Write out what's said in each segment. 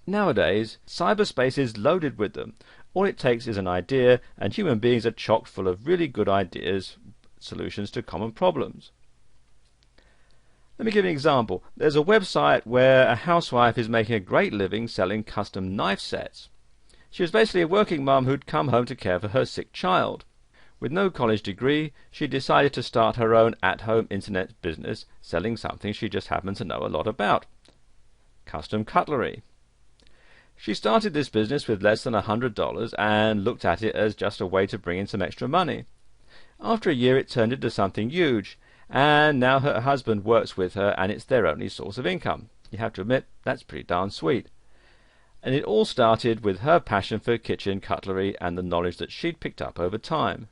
Nowadays, cyberspace is loaded with them. All it takes is an idea, and human beings are chock full of really good ideas, solutions to common problems. Let me give you an example. There's a website where a housewife is making a great living selling custom knife sets. She was basically a working mum who'd come home to care for her sick child. With no college degree, she decided to start her own at-home internet business selling something she just happened to know a lot about: custom cutlery. She started this business with less than $100 and looked at it as just a way to bring in some extra money. After a year it turned into something huge, and now her husband works with her and it's their only source of income. You have to admit, that's pretty darn sweet. And it all started with her passion for kitchen cutlery and the knowledge that she'd picked up over time.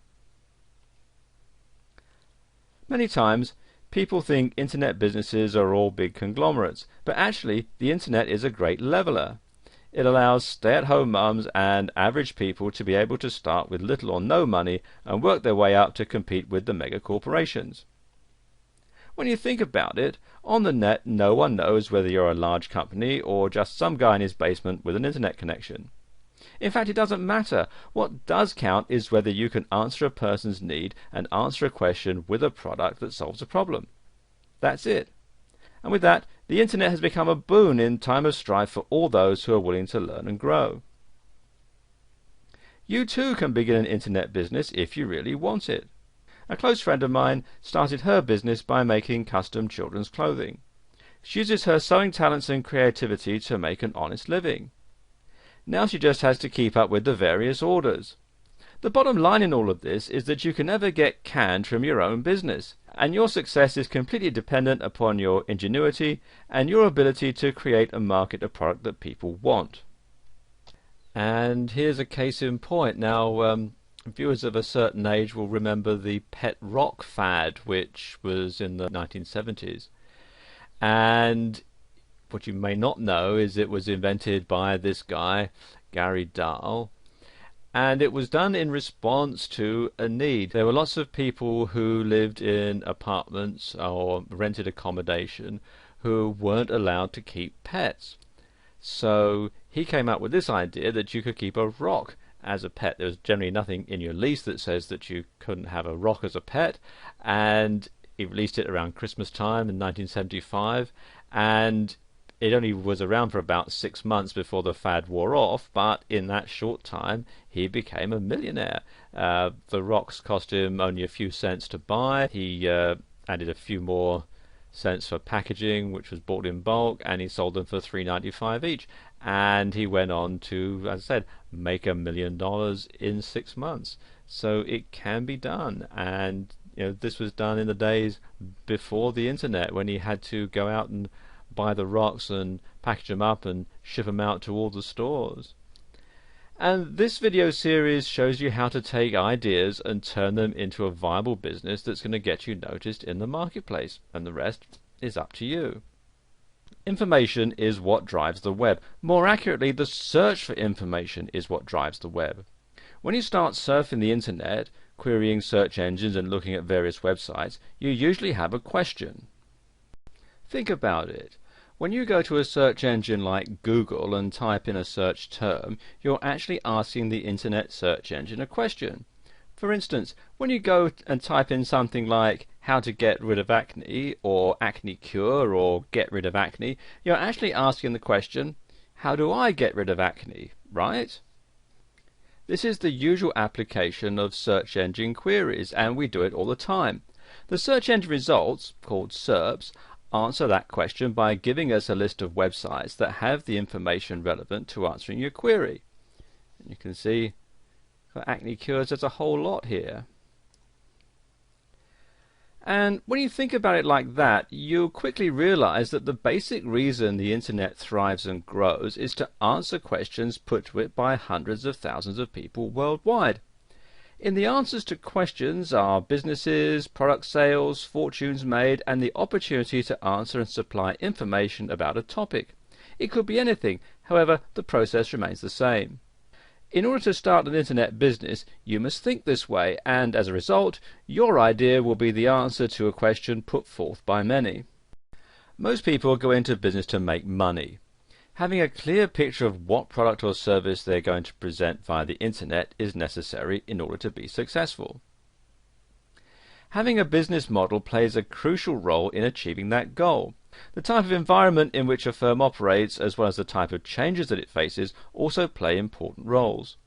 Many times, people think internet businesses are all big conglomerates, but actually the internet is a great leveler. It allows stay-at-home mums and average people to be able to start with little or no money and work their way up to compete with the mega corporations. When you think about it, on the net no one knows whether you're a large company or just some guy in his basement with an internet connection. In fact, it doesn't matter. What does count is whether you can answer a person's need and answer a question with a product that solves a problem. That's it. And with that, the internet has become a boon in time of strife for all those who are willing to learn and grow. You too can begin an internet business if you really want it. A close friend of mine started her business by making custom children's clothing. She uses her sewing talents and creativity to make an honest living. Now she just has to keep up with the various orders. The bottom line in all of this is that you can never get canned from your own business, and your success is completely dependent upon your ingenuity and your ability to create and market a product that people want. And here's a case in point. Now, viewers of a certain age will remember the pet rock fad, which was in the 1970s. And what you may not know is it was invented by this guy, Gary Dahl, and it was done in response to a need. There were lots of people who lived in apartments or rented accommodation who weren't allowed to keep pets. So he came up with this idea that you could keep a rock as a pet. There was generally nothing in your lease that says that you couldn't have a rock as a pet, and he released it around Christmas time in 1975, and it only was around for about 6 months before the fad wore off, but in that short time he became a millionaire. The rocks cost him only a few cents to buy. He added a few more cents for packaging, which was bought in bulk, and he sold them for $3.95 each. And he went on to, as I said, make $1 million in 6 months. So it can be done. And this was done in the days before the internet, when he had to go out and buy the rocks and package them up and ship them out to all the stores. And this video series shows you how to take ideas and turn them into a viable business that's going to get you noticed in the marketplace, and the rest is up to you. Information is what drives the web. More accurately, the search for information is what drives the web. When you start surfing the internet, querying search engines and looking at various websites, you usually have a question. Think about it. When you go to a search engine like Google and type in a search term, you're actually asking the internet search engine a question. For instance, when you go and type in something like how to get rid of acne, or acne cure, or get rid of acne, you're actually asking the question, how do I get rid of acne, right? This is the usual application of search engine queries, and we do it all the time. The search engine results, called SERPs, answer that question by giving us a list of websites that have the information relevant to answering your query. And you can see for acne cures there's a whole lot here. And when you think about it like that, you'll quickly realize that the basic reason the internet thrives and grows is to answer questions put to it by hundreds of thousands of people worldwide. In the answers to questions are businesses, product sales, fortunes made, and the opportunity to answer and supply information about a topic. It could be anything, however, the process remains the same. In order to start an internet business, you must think this way, and as a result, your idea will be the answer to a question put forth by many. Most people go into business to make money. Having a clear picture of what product or service they're going to present via the internet is necessary in order to be successful. Having a business model plays a crucial role in achieving that goal. The type of environment in which a firm operates, as well as the type of changes that it faces, also play important roles.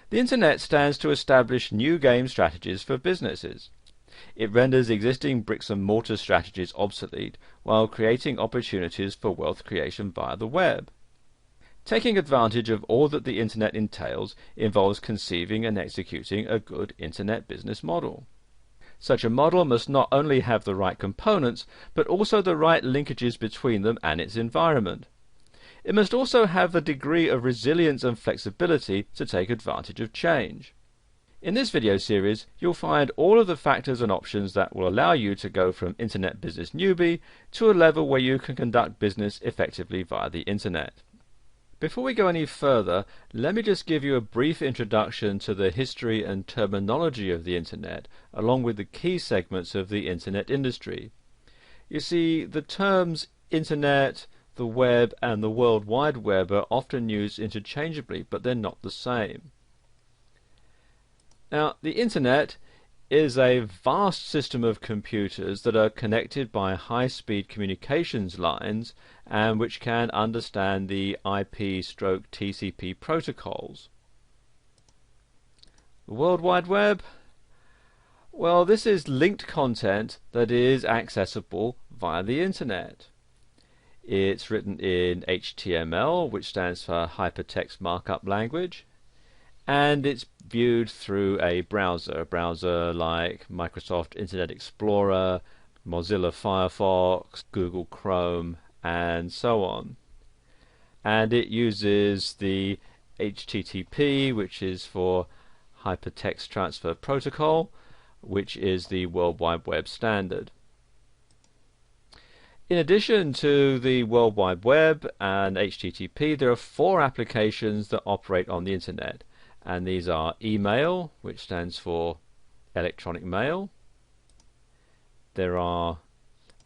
The internet stands to establish new game strategies for businesses. It renders existing bricks and mortar strategies obsolete while creating opportunities for wealth creation via the web. Taking advantage of all that the internet entails involves conceiving and executing a good internet business model. Such a model must not only have the right components, but also the right linkages between them and its environment. It must also have a degree of resilience and flexibility to take advantage of change. In this video series, you'll find all of the factors and options that will allow you to go from internet business newbie to a level where you can conduct business effectively via the internet. Before we go any further, let me just give you a brief introduction to the history and terminology of the internet, along with the key segments of the internet industry. You see, the terms internet, the web, and the World Wide Web are often used interchangeably, but they're not the same. Now, the internet is a vast system of computers that are connected by high-speed communications lines and which can understand the IP/TCP protocols. The World Wide Web? Well, this is linked content that is accessible via the internet. It's written in HTML, which stands for Hypertext Markup Language, and it's viewed through a browser like Microsoft Internet Explorer, Mozilla Firefox, Google Chrome, and so on. And it uses the HTTP, which is for Hypertext Transfer Protocol, which is the World Wide Web standard. In addition to the World Wide Web and HTTP, there are 4 applications that operate on the internet. And these are email, which stands for electronic mail. There are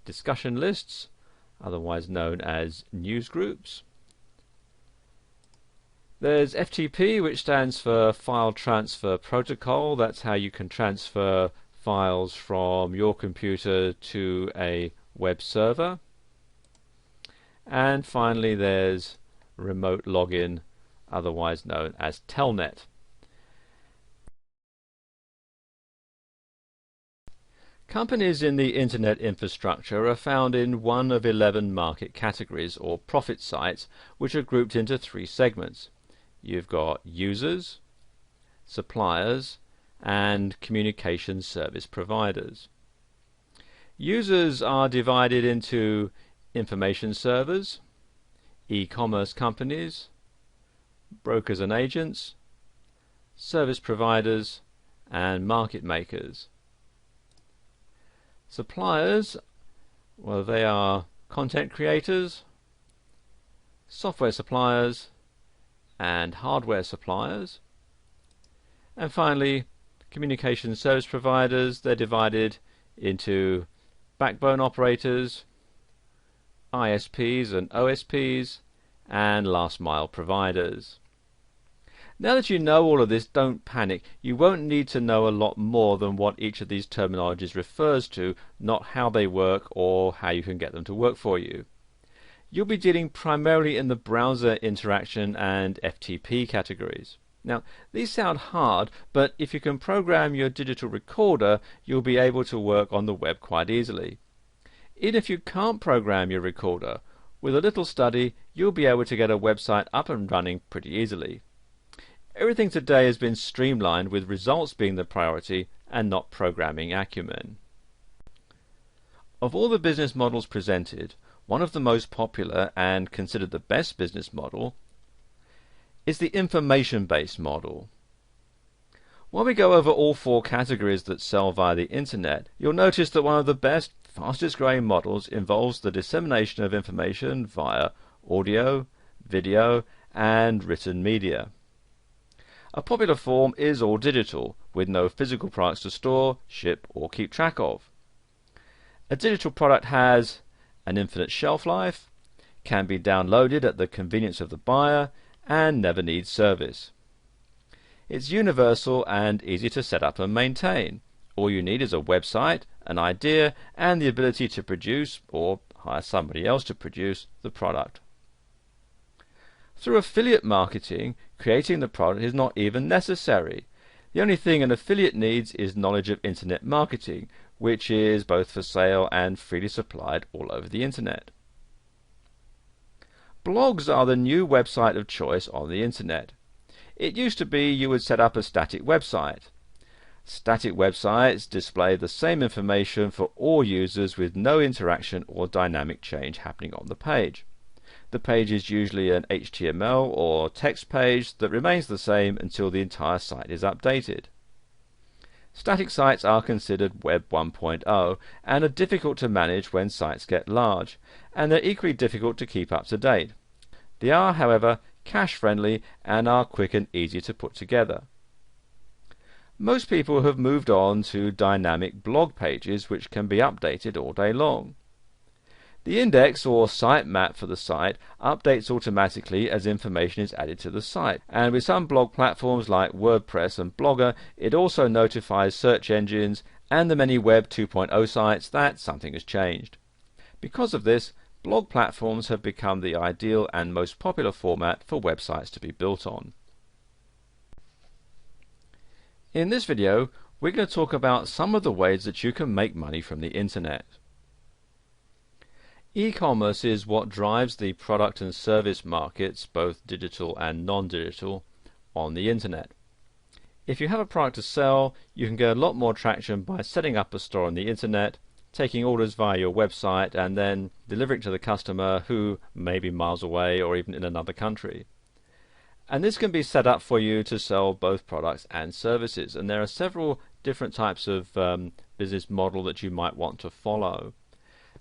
discussion lists, otherwise known as news groups. There's FTP, which stands for File Transfer Protocol. That's how you can transfer files from your computer to a web server. And finally, there's remote login, otherwise known as Telnet. Companies in the internet infrastructure are found in one of 11 market categories or profit sites, which are grouped into 3 segments. You've got users, suppliers, and communication service providers. Users are divided into information servers, e-commerce companies, brokers and agents, service providers, and market makers. Suppliers, well, they are content creators, software suppliers, and hardware suppliers. And finally, communication service providers, they're divided into backbone operators, ISPs and OSPs, and last mile providers. Now that you know all of this, don't panic. You won't need to know a lot more than what each of these terminologies refers to, not how they work or how you can get them to work for you. You'll be dealing primarily in the browser interaction and FTP categories. Now, these sound hard, but if you can program your digital recorder, you'll be able to work on the web quite easily. Even if you can't program your recorder, with a little study, you'll be able to get a website up and running pretty easily. Everything today has been streamlined, with results being the priority and not programming acumen. Of all the business models presented, one of the most popular and considered the best business model is the information-based model. While we go over all 4 categories that sell via the internet, you'll notice that one of the best, fastest growing models involves the dissemination of information via audio, video, and written media. A popular form is all digital, with no physical products to store, ship, or keep track of. A digital product has an infinite shelf life, can be downloaded at the convenience of the buyer, and never needs service. It's universal and easy to set up and maintain. All you need is a website, an idea, and the ability to produce, or hire somebody else to produce, the product. Through affiliate marketing, creating the product is not even necessary. The only thing an affiliate needs is knowledge of internet marketing, which is both for sale and freely supplied all over the internet. Blogs are the new website of choice on the internet. It used to be you would set up a static website. Static websites display the same information for all users with no interaction or dynamic change happening on the page. The page is usually an HTML or text page that remains the same until the entire site is updated. Static sites are considered Web 1.0 and are difficult to manage when sites get large, and they're equally difficult to keep up to date. They are, however, cache-friendly and are quick and easy to put together. Most people have moved on to dynamic blog pages which can be updated all day long. The index or sitemap for the site updates automatically as information is added to the site, and with some blog platforms like WordPress and Blogger, it also notifies search engines and the many Web 2.0 sites that something has changed. Because of this, blog platforms have become the ideal and most popular format for websites to be built on. In this video, we're going to talk about some of the ways that you can make money from the internet. E-commerce is what drives the product and service markets, both digital and non-digital, on the internet. If you have a product to sell, you can get a lot more traction by setting up a store on the internet, taking orders via your website, and then delivering to the customer who may be miles away or even in another country. And this can be set up for you to sell both products and services, and there are several different types of business model that you might want to follow.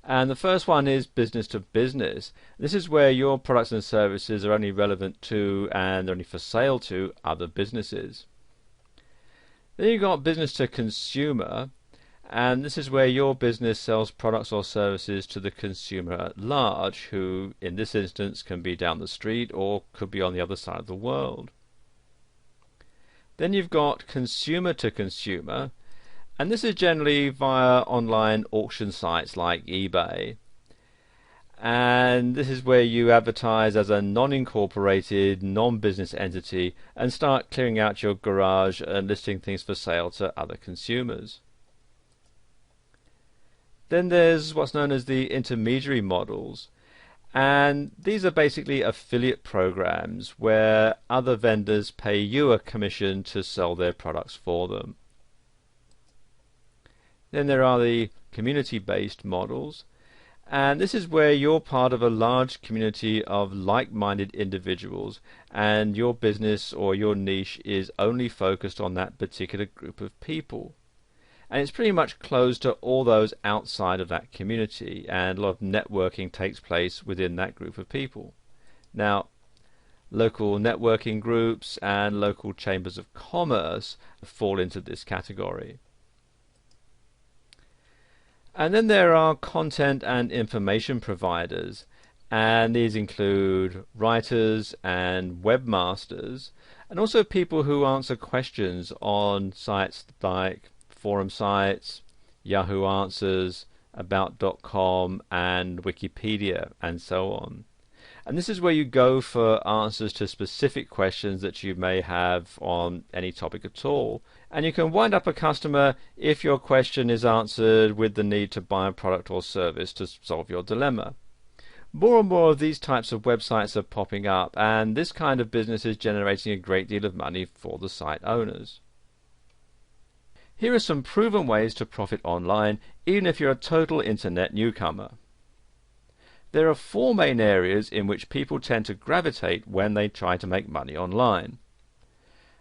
And the first one is business to business. This is where your products and services are only relevant to and only for sale to other businesses. Then you've got business to consumer, and this is where your business sells products or services to the consumer at large, who in this instance can be down the street or could be on the other side of the world. Then you've got consumer to consumer, and this is generally via online auction sites like eBay. And this is where you advertise as a non-incorporated, non-business entity and start clearing out your garage and listing things for sale to other consumers. Then there's what's known as the intermediary models, and these are basically affiliate programs where other vendors pay you a commission to sell their products for them. Then there are the community-based models, and this is where you're part of a large community of like-minded individuals and your business or your niche is only focused on that particular group of people. And it's pretty much closed to all those outside of that community, and a lot of networking takes place within that group of people. Now, local networking groups and local chambers of commerce fall into this category. And then there are content and information providers, and these include writers and webmasters, and also people who answer questions on sites like forum sites, Yahoo Answers, About.com, and Wikipedia, and so on. And this is where you go for answers to specific questions that you may have on any topic at all. And you can wind up a customer if your question is answered with the need to buy a product or service to solve your dilemma. More and more of these types of websites are popping up, and this kind of business is generating a great deal of money for the site owners. Here are some proven ways to profit online, even if you're a total internet newcomer. There are four main areas in which people tend to gravitate when they try to make money online.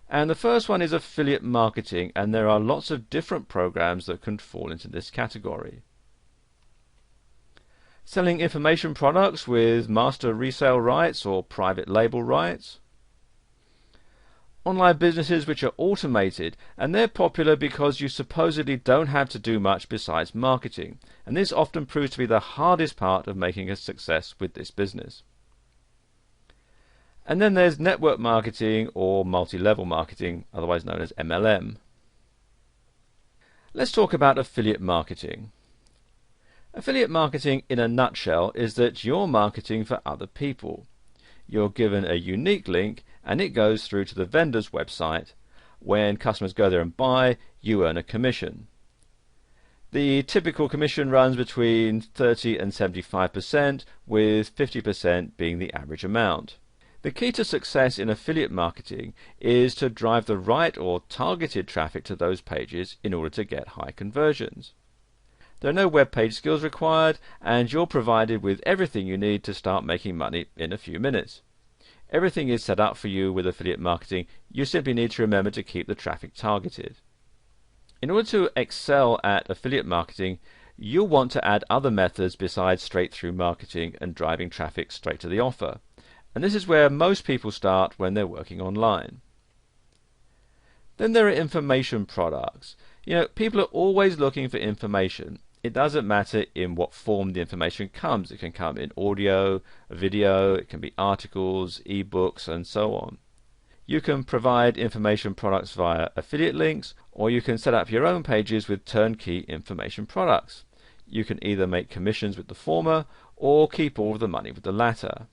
And the first one is affiliate marketing, and there are lots of different programs that can fall into this category. Selling information products with master resale rights or private label rights. online businesses which are automated, and they're popular because you supposedly don't have to do much besides marketing, and this often proves to be the hardest part of making a success with this business. And then there's network marketing or multi-level marketing, otherwise known as MLM. Let's talk about affiliate marketing. Affiliate marketing in a nutshell is that you're marketing for other people. You're given a unique link and it goes through to the vendor's website. When customers go there and buy, you earn a commission. The typical commission runs between 30 and 75%, with 50% being the average amount. The key to success in affiliate marketing is to drive the right or targeted traffic to those pages in order to get high conversions. There are no web page skills required, and you're provided with everything you need to start making money in a few minutes. Everything is set up for you with affiliate marketing. You simply need to remember to keep the traffic targeted. In order to excel at affiliate marketing, you'll want to add other methods besides straight-through marketing and driving traffic straight to the offer. And this is where most people start when they're working online. Then there are information products. People are always looking for information. It doesn't matter in what form the information comes. It can come in audio, video, it can be articles, ebooks, and so on. You can provide information products via affiliate links, or you can set up your own pages with turnkey information products. You can either make commissions with the former, or keep all of the money with the latter.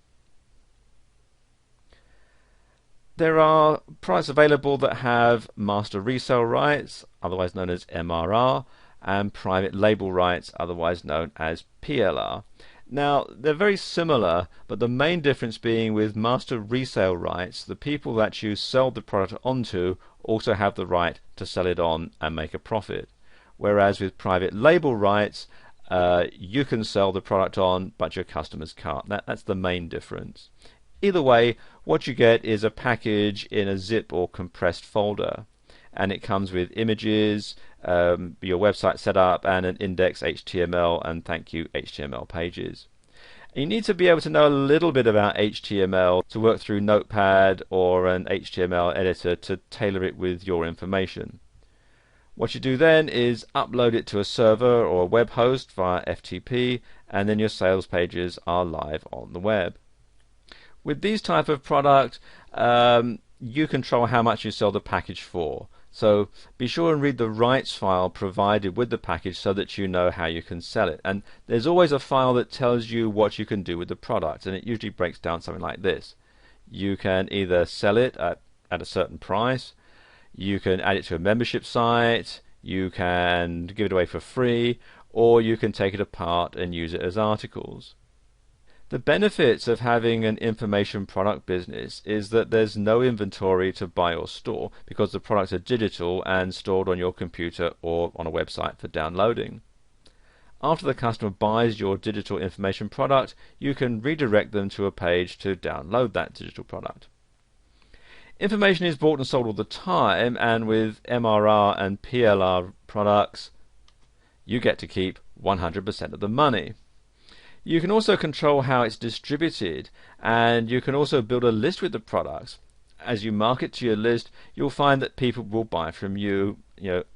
There are products available that have master resale rights, otherwise known as MRR, and private label rights, otherwise known as PLR. Now, they're very similar, but the main difference being with master resale rights, the people that you sell the product onto also have the right to sell it on and make a profit. Whereas with private label rights, you can sell the product on, but your customers can't. That's the main difference. Either way, what you get is a package in a zip or compressed folder, and it comes with images, your website setup, and an index HTML and thank you HTML pages. And you need to be able to know a little bit about HTML to work through Notepad or an HTML editor to tailor it with your information. What you do then is upload it to a server or a web host via FTP, and then your sales pages are live on the web. With these type of product, you control how much you sell the package for. So be sure and read the rights file provided with the package so that you know how you can sell it. And there's always a file that tells you what you can do with the product, and it usually breaks down something like this. You can either sell it at a certain price, you can add it to a membership site, you can give it away for free, or you can take it apart and use it as articles. The benefits of having an information product business is that there's no inventory to buy or store because the products are digital and stored on your computer or on a website for downloading. After the customer buys your digital information product, you can redirect them to a page to download that digital product. Information is bought and sold all the time, and with MRR and PLR products, you get to keep 100% of the money. You can also control how it's distributed, and you can also build a list with the products. As you market to your list, you'll find that people will buy from you,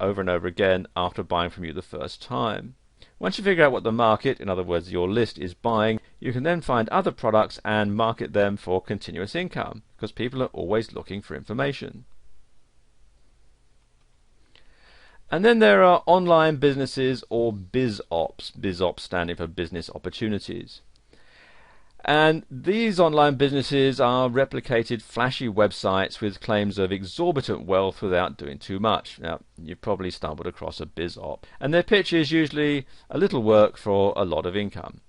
over and over again after buying from you the first time. Once you figure out what the market, in other words your list, is buying, you can then find other products and market them for continuous income, because people are always looking for information. And then there are online businesses, or BizOps standing for business opportunities. And these online businesses are replicated flashy websites with claims of exorbitant wealth without doing too much. Now, you've probably stumbled across a BizOp, and their pitch is usually a little work for a lot of income.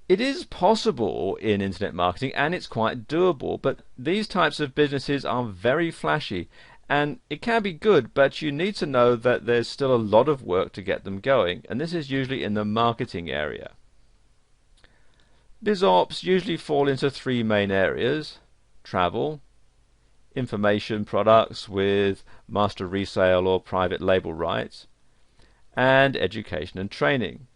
It is possible in internet marketing, and it's quite doable, but these types of businesses are very flashy. And it can be good, but you need to know that there's still a lot of work to get them going, and this is usually in the marketing area. BizOps usually fall into three main areas: travel, information products with master resale or private label rights, and education and training.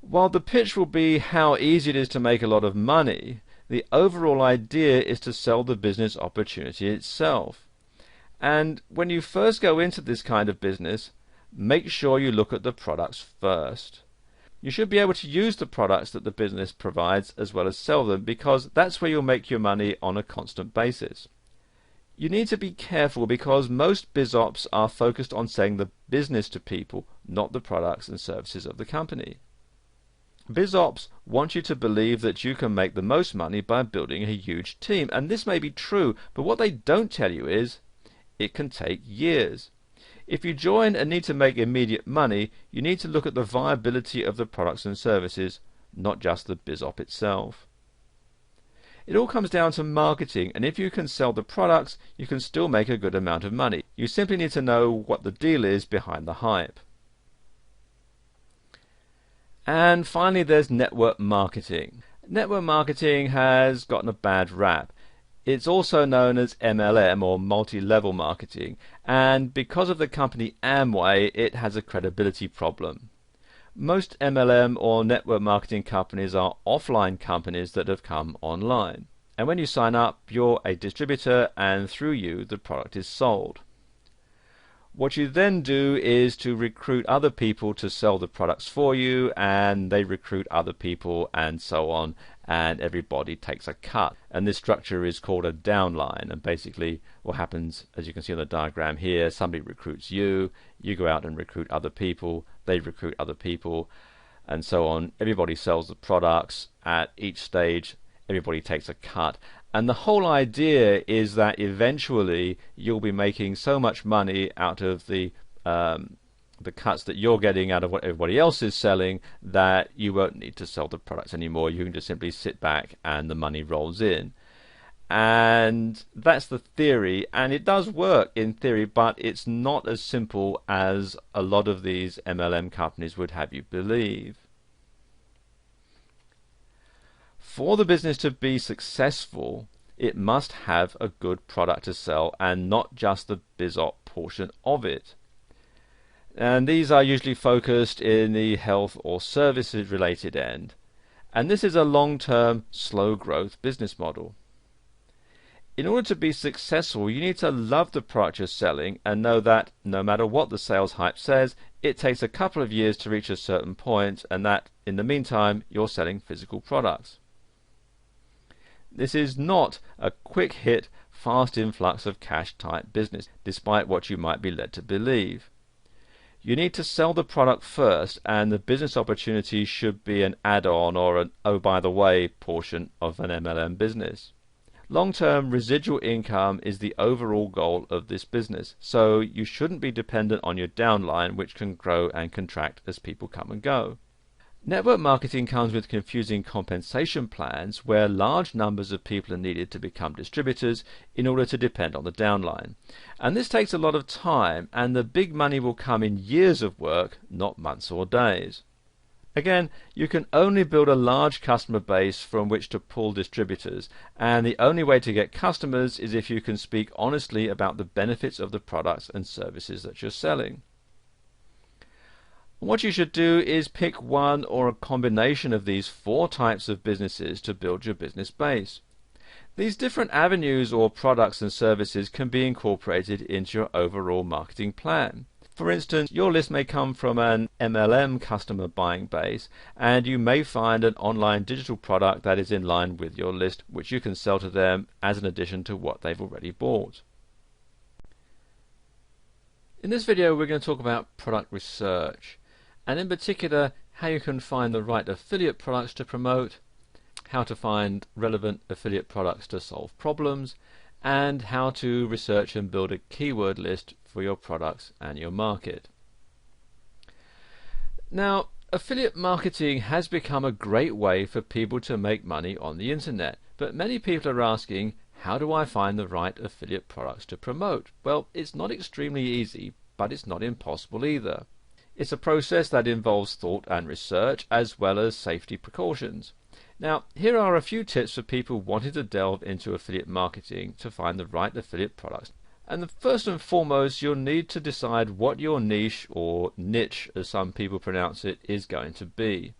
While the pitch will be how easy it is to make a lot of money, The overall idea is to sell the business opportunity itself. And when you first go into this kind of business, make sure you look at the products first. You should be able to use the products that the business provides as well as sell them, because that's where you'll make your money on a constant basis. You need to be careful because most BizOps are focused on selling the business to people, not the products and services of the company. BizOps want you to believe that you can make the most money by building a huge team, and this may be true, but what they don't tell you is it can take years. If you join and need to make immediate money, you need to look at the viability of the products and services, not just the BizOp itself. It all comes down to marketing, and if you can sell the products, you can still make a good amount of money. You simply need to know what the deal is behind the hype. And finally, there's network marketing. Network marketing has gotten a bad rap. It's also known as MLM, or multi-level marketing, and because of the company Amway, it has a credibility problem. Most MLM or network marketing companies are offline companies that have come online. And when you sign up, you're a distributor, and through you, the product is sold. What you then do is to recruit other people to sell the products for you, and they recruit other people, and so on, and everybody takes a cut. And this structure is called a downline. And basically what happens, as you can see on the diagram here, somebody recruits you, you go out and recruit other people, they recruit other people, and so on. Everybody sells the products. At each stage, everybody takes a cut. And the whole idea is that eventually you'll be making so much money out of the cuts that you're getting out of what everybody else is selling that you won't need to sell the products anymore. You can just simply sit back and the money rolls in. And that's the theory, and it does work in theory, but it's not as simple as a lot of these MLM companies would have you believe. For the business to be successful, it must have a good product to sell and not just the BizOp portion of it. And these are usually focused in the health or services related end. And this is a long-term, slow growth business model. In order to be successful, you need to love the product you're selling and know that no matter what the sales hype says, it takes a couple of years to reach a certain point, and that in the meantime you're selling physical products. This is not a quick hit, fast influx of cash type business, despite what you might be led to believe. You need to sell the product first, and the business opportunity should be an add-on or an oh by the way portion of an MLM business. Long-term residual income is the overall goal of this business, so you shouldn't be dependent on your downline, which can grow and contract as people come and go. Network marketing comes with confusing compensation plans where large numbers of people are needed to become distributors in order to depend on the downline. And this takes a lot of time, and the big money will come in years of work, not months or days. Again, you can only build a large customer base from which to pull distributors, and the only way to get customers is if you can speak honestly about the benefits of the products and services that you're selling. What you should do is pick one or a combination of these 4 types of businesses to build your business base. These different avenues or products and services can be incorporated into your overall marketing plan. For instance, your list may come from an MLM customer buying base, and you may find an online digital product that is in line with your list, which you can sell to them as an addition to what they've already bought. In this video, we're going to talk about product research, and in particular, how you can find the right affiliate products to promote, how to find relevant affiliate products to solve problems, and how to research and build a keyword list for your products and your market. Now, affiliate marketing has become a great way for people to make money on the internet, but many people are asking, how do I find the right affiliate products to promote? Well, it's not extremely easy, but it's not impossible either. It's a process that involves thought and research, as well as safety precautions. Now, here are a few tips for people wanting to delve into affiliate marketing to find the right affiliate products. And first and foremost, you'll need to decide what your niche, or niche as some people pronounce it, is going to be.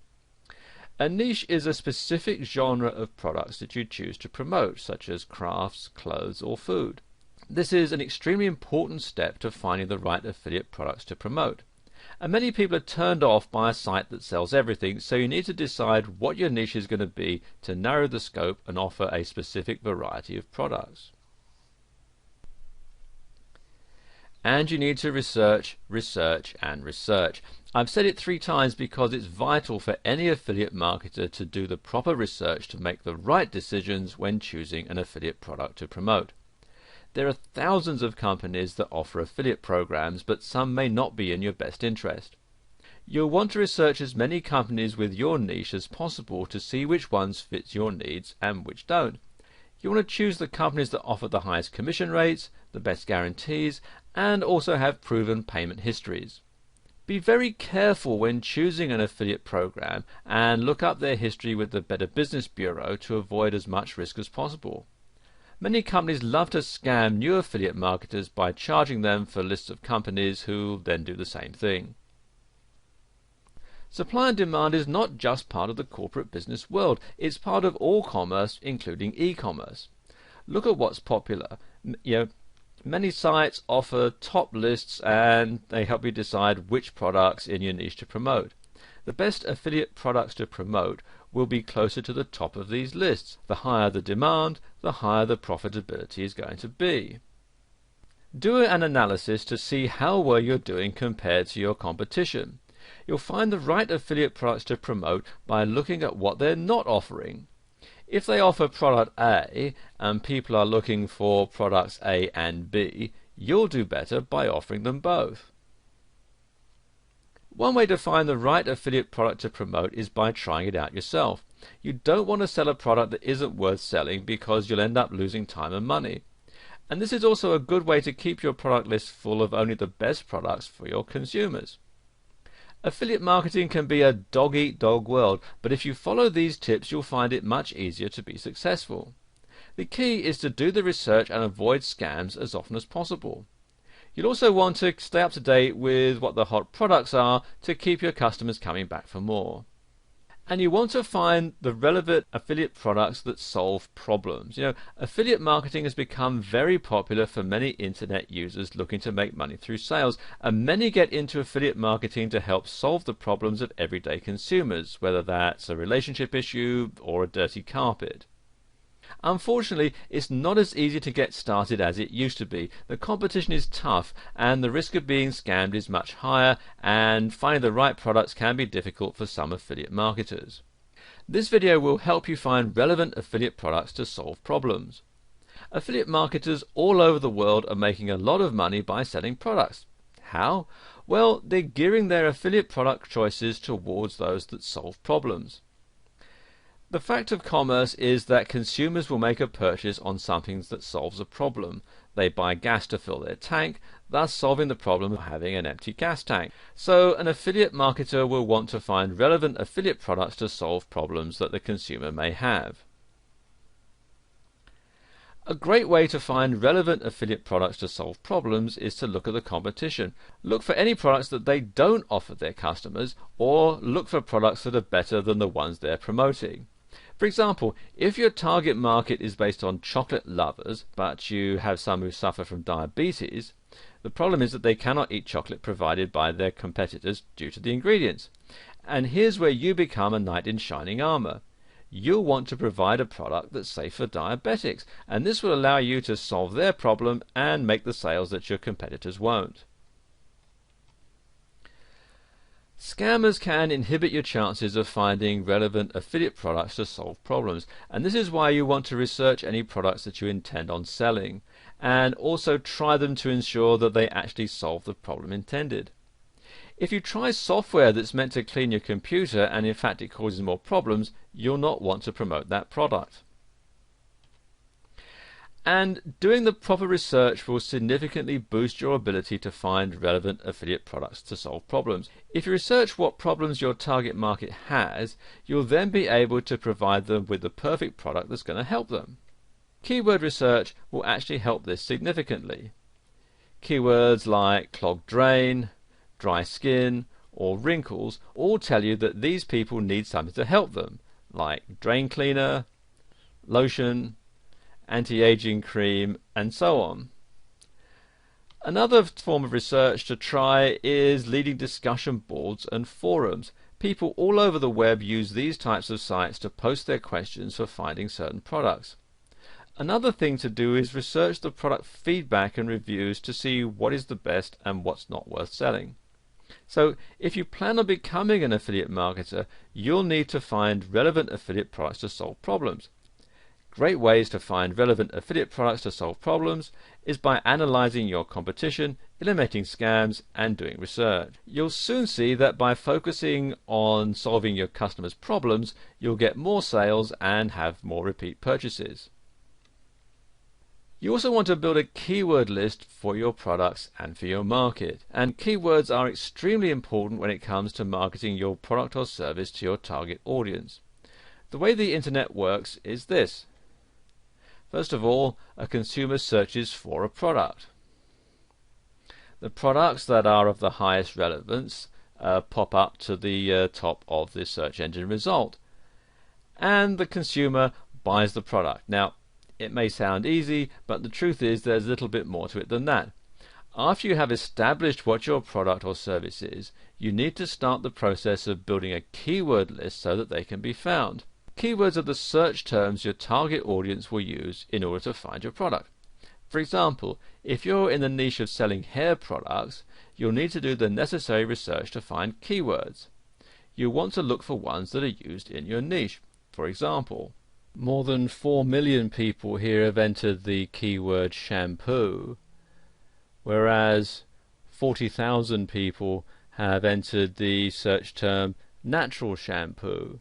A niche is a specific genre of products that you choose to promote, such as crafts, clothes, or food. This is an extremely important step to finding the right affiliate products to promote. And many people are turned off by a site that sells everything, so you need to decide what your niche is going to be to narrow the scope and offer a specific variety of products. And you need to research, research, and research. I've said it 3 times because it's vital for any affiliate marketer to do the proper research to make the right decisions when choosing an affiliate product to promote. There are thousands of companies that offer affiliate programs, but some may not be in your best interest. You'll want to research as many companies with your niche as possible to see which ones fit your needs and which don't. You want to choose the companies that offer the highest commission rates, the best guarantees, and also have proven payment histories. Be very careful when choosing an affiliate program and look up their history with the Better Business Bureau to avoid as much risk as possible. Many companies love to scam new affiliate marketers by charging them for lists of companies who then do the same thing. Supply and demand is not just part of the corporate business world, it's part of all commerce, including e-commerce. Look at what's popular. Many sites offer top lists and they help you decide which products in your niche to promote. The best affiliate products to promote will be closer to the top of these lists. The higher the demand, the higher the profitability is going to be. Do an analysis to see how well you're doing compared to your competition. You'll find the right affiliate products to promote by looking at what they're not offering. If they offer product A and people are looking for products A and B, you'll do better by offering them both. One way to find the right affiliate product to promote is by trying it out yourself. You don't want to sell a product that isn't worth selling because you'll end up losing time and money. And this is also a good way to keep your product list full of only the best products for your consumers. Affiliate marketing can be a dog-eat-dog world, but if you follow these tips you'll find it much easier to be successful. The key is to do the research and avoid scams as often as possible. You'll also want to stay up to date with what the hot products are to keep your customers coming back for more. And you want to find the relevant affiliate products that solve problems. Affiliate marketing has become very popular for many internet users looking to make money through sales, and many get into affiliate marketing to help solve the problems of everyday consumers, whether that's a relationship issue or a dirty carpet. Unfortunately, it's not as easy to get started as it used to be. The competition is tough and the risk of being scammed is much higher, and finding the right products can be difficult for some affiliate marketers. This video will help you find relevant affiliate products to solve problems. Affiliate marketers all over the world are making a lot of money by selling products. How? Well, they're gearing their affiliate product choices towards those that solve problems. The fact of commerce is that consumers will make a purchase on something that solves a problem. They buy gas to fill their tank, thus solving the problem of having an empty gas tank. So an affiliate marketer will want to find relevant affiliate products to solve problems that the consumer may have. A great way to find relevant affiliate products to solve problems is to look at the competition. Look for any products that they don't offer their customers, or look for products that are better than the ones they're promoting. For example, if your target market is based on chocolate lovers, but you have some who suffer from diabetes, the problem is that they cannot eat chocolate provided by their competitors due to the ingredients. And here's where you become a knight in shining armor. You'll want to provide a product that's safe for diabetics, and this will allow you to solve their problem and make the sales that your competitors won't. Scammers can inhibit your chances of finding relevant affiliate products to solve problems, and this is why you want to research any products that you intend on selling, and also try them to ensure that they actually solve the problem intended. If you try software that's meant to clean your computer and in fact it causes more problems, you'll not want to promote that product. And doing the proper research will significantly boost your ability to find relevant affiliate products to solve problems. If you research what problems your target market has, you'll then be able to provide them with the perfect product that's going to help them. Keyword research will actually help this significantly. Keywords like clogged drain, dry skin, or wrinkles all tell you that these people need something to help them, like drain cleaner, lotion, anti-aging cream, and so on. Another form of research to try is leading discussion boards and forums. People all over the web use these types of sites to post their questions for finding certain products. Another thing to do is research the product feedback and reviews to see what is the best and what's not worth selling. So if you plan on becoming an affiliate marketer, you'll need to find relevant affiliate products to solve problems. Great ways to find relevant affiliate products to solve problems is by analyzing your competition, eliminating scams, and doing research. You'll soon see that by focusing on solving your customers' problems, you'll get more sales and have more repeat purchases. You also want to build a keyword list for your products and for your market. And keywords are extremely important when it comes to marketing your product or service to your target audience. The way the internet works is this. First of all, a consumer searches for a product. The products that are of the highest relevance pop up to the top of the search engine result. And the consumer buys the product. Now, it may sound easy, but the truth is there's a little bit more to it than that. After you have established what your product or service is, you need to start the process of building a keyword list so that they can be found. Keywords are the search terms your target audience will use in order to find your product. For example, if you're in the niche of selling hair products, you'll need to do the necessary research to find keywords. You want to look for ones that are used in your niche. For example, more than 4 million people here have entered the keyword shampoo, whereas 40,000 people have entered the search term natural shampoo.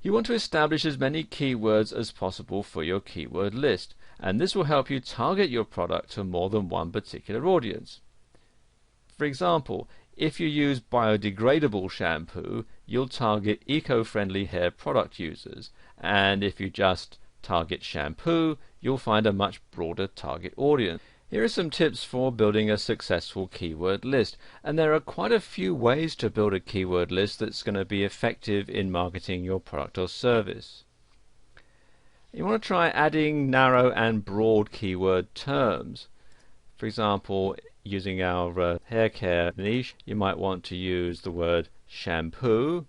You want to establish as many keywords as possible for your keyword list, and this will help you target your product to more than one particular audience. For example, if you use biodegradable shampoo, you'll target eco-friendly hair product users, and if you just target shampoo, you'll find a much broader target audience. Here are some tips for building a successful keyword list, and there are quite a few ways to build a keyword list that's going to be effective in marketing your product or service. You want to try adding narrow and broad keyword terms. For example, using our hair care niche, you might want to use the word shampoo,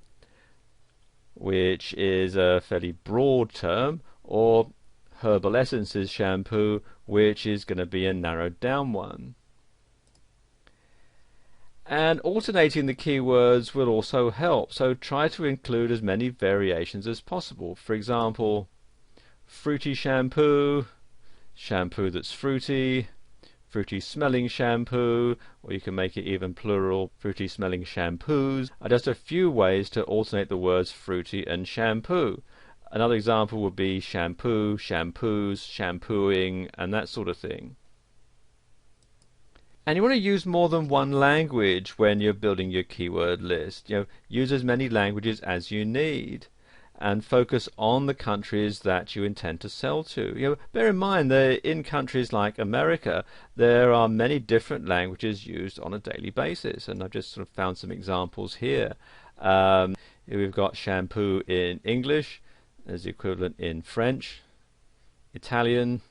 which is a fairly broad term, or herbal essences shampoo, which is going to be a narrowed down one. And alternating the keywords will also help, so try to include as many variations as possible. For example, fruity shampoo, shampoo that's fruity, fruity smelling shampoo, or you can make it even plural, fruity smelling shampoos, are just a few ways to alternate the words fruity and shampoo. Another example would be shampoo, shampoos, shampooing, and that sort of thing. And you want to use more than one language when you're building your keyword list. Use as many languages as you need, and focus on the countries that you intend to sell to. Bear in mind that in countries like America, there are many different languages used on a daily basis, and I've just sort of found some examples here. We've got shampoo in English, as the equivalent in French, Italian,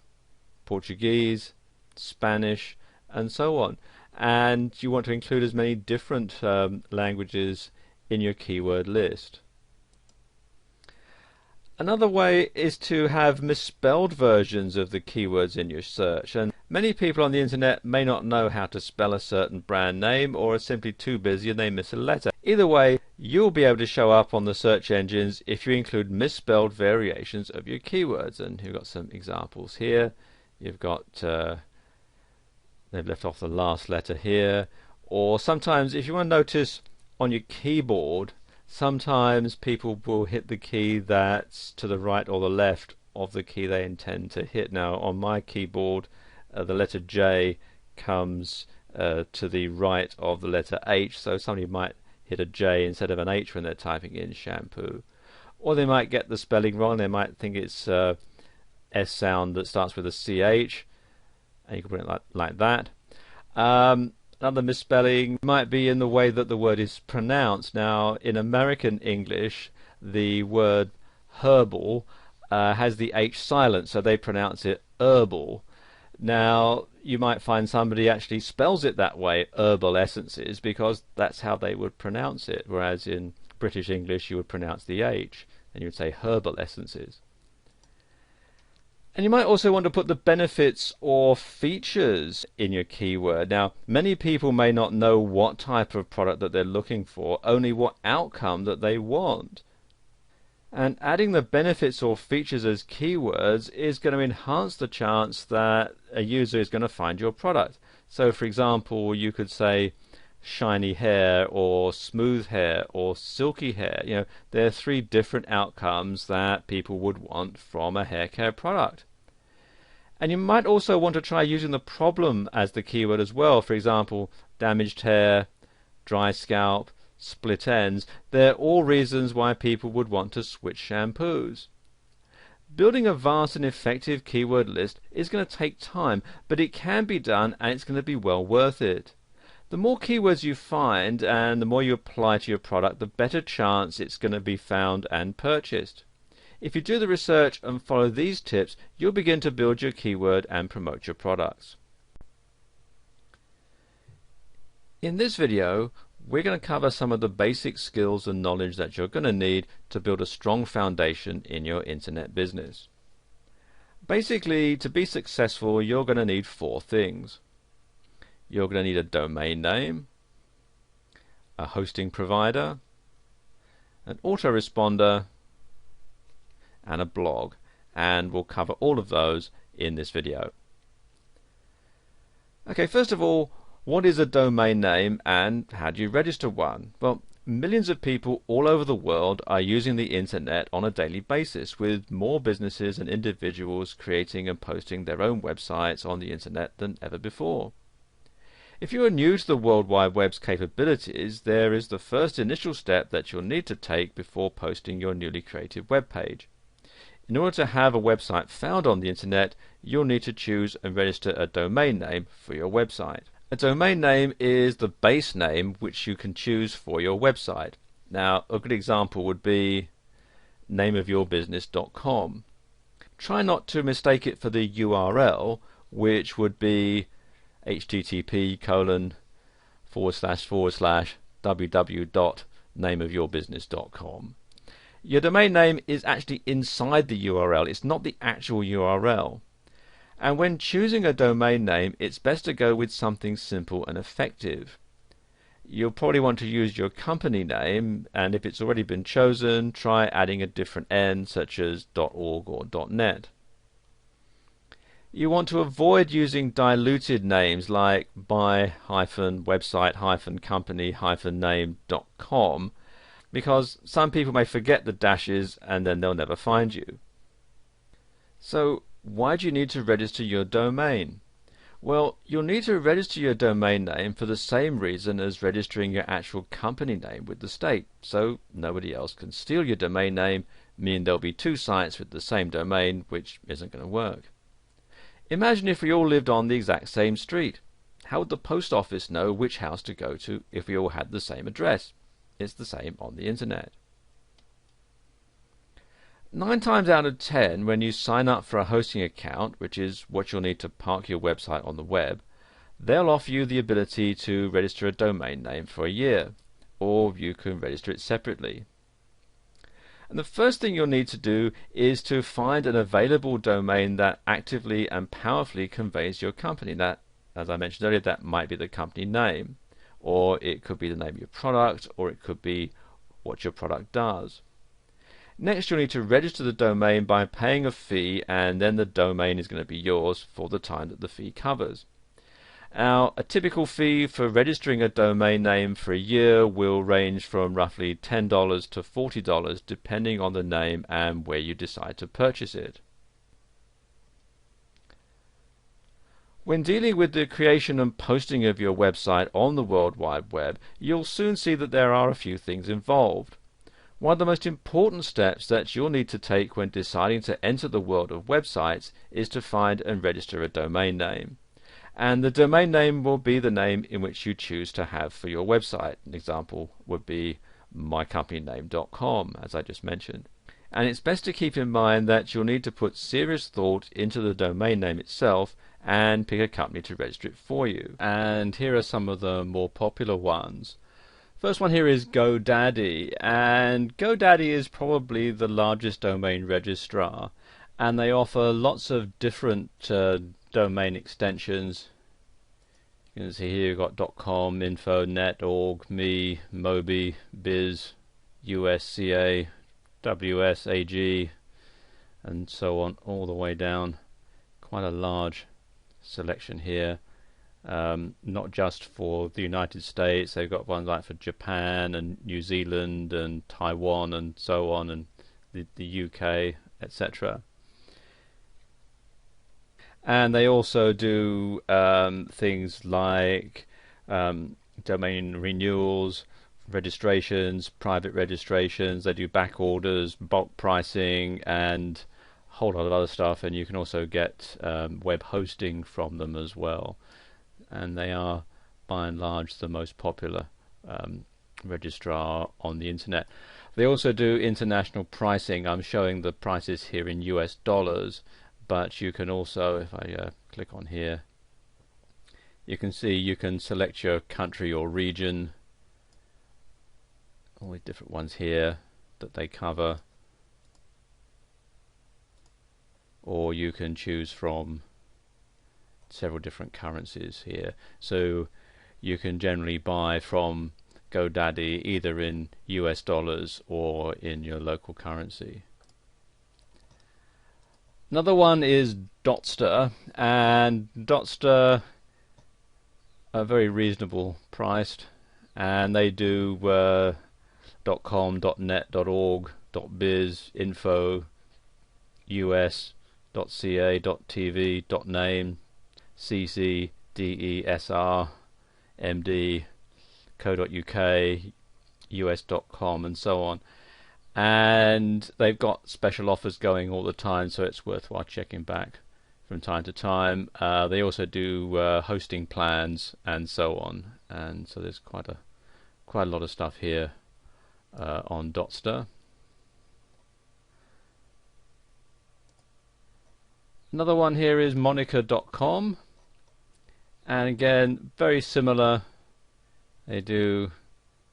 Portuguese, Spanish, and so on. And you want to include as many different languages in your keyword list. Another way is to have misspelled versions of the keywords in your search, and many people on the internet may not know how to spell a certain brand name, or are simply too busy and they miss a letter. Either way, you'll be able to show up on the search engines if you include misspelled variations of your keywords, and you've got some examples here. You've got they've left off the last letter here, or sometimes if you want to notice on your keyboard, sometimes people will hit the key that's to the right or the left of the key they intend to hit. Now on my keyboard, the letter J comes to the right of the letter H, so somebody might hit a J instead of an H when they're typing in shampoo. Or they might get the spelling wrong. They might think it's S sound that starts with a CH, and you can put it like that. Another misspelling might be in the way that the word is pronounced. Now, in American English, the word herbal has the H silent, so they pronounce it herbal. Now, you might find somebody actually spells it that way, herbal essences, because that's how they would pronounce it, whereas in British English you would pronounce the H, and you would say herbal essences. And you might also want to put the benefits or features in your keyword. Now, many people may not know what type of product that they're looking for, only what outcome that they want. And adding the benefits or features as keywords is going to enhance the chance that a user is going to find your product. So, for example, you could say shiny hair or smooth hair or silky hair. You know, there are 3 different outcomes that people would want from a hair care product. And you might also want to try using the problem as the keyword as well. For example, damaged hair, dry scalp, split ends. They're all reasons why people would want to switch shampoos. Building a vast and effective keyword list is going to take time, but it can be done and it's going to be well worth it. The more keywords you find and the more you apply to your product, the better chance it's going to be found and purchased. If you do the research and follow these tips, you'll begin to build your keyword and promote your products. In this video, we're going to cover some of the basic skills and knowledge that you're going to need to build a strong foundation in your internet business. Basically, to be successful, you're going to need 4 things. You're going to need a domain name, a hosting provider, an autoresponder, and a blog. And we'll cover all of those in this video. Okay, first of all, what is a domain name and how do you register one? Well, millions of people all over the world are using the internet on a daily basis, with more businesses and individuals creating and posting their own websites on the internet than ever before. If you are new to the World Wide Web's capabilities, there is the first initial step that you'll need to take before posting your newly created web page. In order to have a website found on the internet, you'll need to choose and register a domain name for your website. A domain name is the base name which you can choose for your website. Now, a good example would be nameofyourbusiness.com. Try not to mistake it for the URL, which would be http://www.nameofyourbusiness.com. Your domain name is actually inside the URL. It's not the actual URL. And when choosing a domain name, it's best to go with something simple and effective. You'll probably want to use your company name, and if it's already been chosen, try adding a different N, such as .org or .net. You want to avoid using diluted names like by-website-company-name.com, because some people may forget the dashes and then they'll never find you. So, why do you need to register your domain? Well, you'll need to register your domain name for the same reason as registering your actual company name with the state, so nobody else can steal your domain name, meaning there'll be 2 sites with the same domain, which isn't going to work. Imagine if we all lived on the exact same street. How would the post office know which house to go to if we all had the same address? It's the same on the internet. 9 times out of 10, when you sign up for a hosting account, which is what you'll need to park your website on the web, they'll offer you the ability to register a domain name for a year, or you can register it separately. And the first thing you'll need to do is to find an available domain that actively and powerfully conveys your company. That, as I mentioned earlier, that might be the company name, or it could be the name of your product, or it could be what your product does. Next, you'll need to register the domain by paying a fee, and then the domain is going to be yours for the time that the fee covers. Now, a typical fee for registering a domain name for a year will range from roughly $10 to $40 depending on the name and where you decide to purchase it. When dealing with the creation and posting of your website on the World Wide Web, you'll soon see that there are a few things involved. One of the most important steps that you'll need to take when deciding to enter the world of websites is to find and register a domain name. And the domain name will be the name in which you choose to have for your website. An example would be mycompanyname.com, as I just mentioned. And it's best to keep in mind that you'll need to put serious thought into the domain name itself and pick a company to register it for you. And here are some of the more popular ones. First one here is GoDaddy, and GoDaddy is probably the largest domain registrar, and they offer lots of different domain extensions. You can see here you've got .com, info, net, org, me, mobi, biz, usca, ws, ag, and so on, all the way down. Quite a large selection here. Not just for the United States, they've got ones like for Japan and New Zealand and Taiwan and so on, and the UK, etc. And they also do things like domain renewals, registrations, private registrations. They do back orders, bulk pricing, and a whole lot of other stuff. And you can also get web hosting from them as well. And they are, by and large, the most popular registrar on the internet. They also do international pricing. I'm showing the prices here in US dollars, but you can also, if I click on here, you can see you can select your country or region, all the different ones here that they cover, or you can choose from several different currencies here. So you can generally buy from GoDaddy either in US dollars or in your local currency. Another one is Dotster, and Dotster are very reasonable priced, and they do .com, .net, .org, .biz, info, us, .ca, .tv, .name, cc, desr, md, co.uk, us.com, and so on. And they've got special offers going all the time, so it's worthwhile checking back from time to time. They also do hosting plans and so on, and so there's quite a lot of stuff here on Dotster. Another one here is Monica.com, and again very similar. They do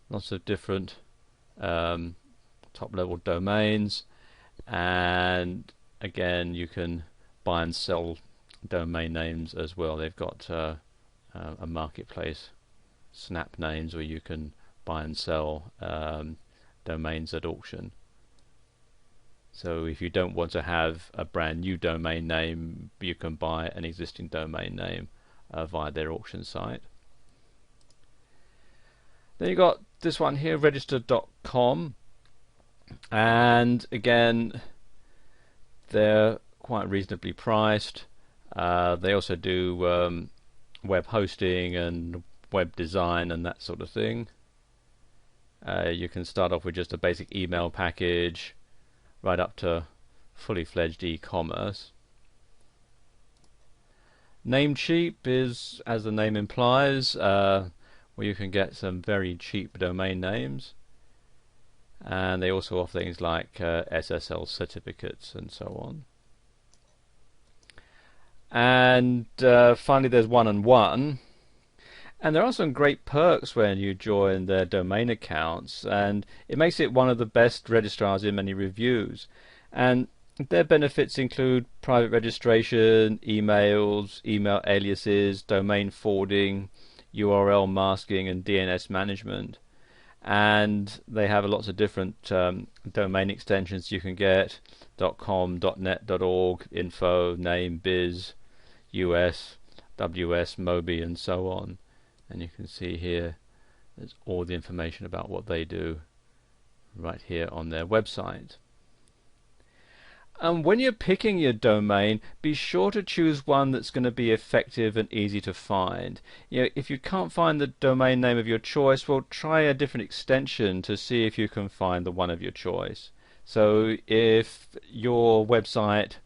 lots of different top level domains, and again you can buy and sell domain names as well. They've got a marketplace, Snap Names, where you can buy and sell domains at auction. So if you don't want to have a brand new domain name, you can buy an existing domain name via their auction site. Then you've got this one here, register.com, and again they're quite reasonably priced. They also do web hosting and web design and that sort of thing. You can start off with just a basic email package right up to fully fledged e-commerce. Namecheap is, as the name implies, where you can get some very cheap domain names, and they also offer things like SSL certificates and so on. And finally there's 1&1, and there are some great perks when you join their domain accounts, and it makes it one of the best registrars in many reviews. And their benefits include private registration, emails, email aliases, domain forwarding, URL masking, and DNS management. And they have lots of different domain extensions you can get: .com, .net, .org, info, name, biz, us, ws, mobi, and so on. And you can see here there's all the information about what they do right here on their website. And when you're picking your domain, be sure to choose one that's going to be effective and easy to find. You know, if you can't find the domain name of your choice, well, try a different extension to see if you can find the one of your choice. So if your website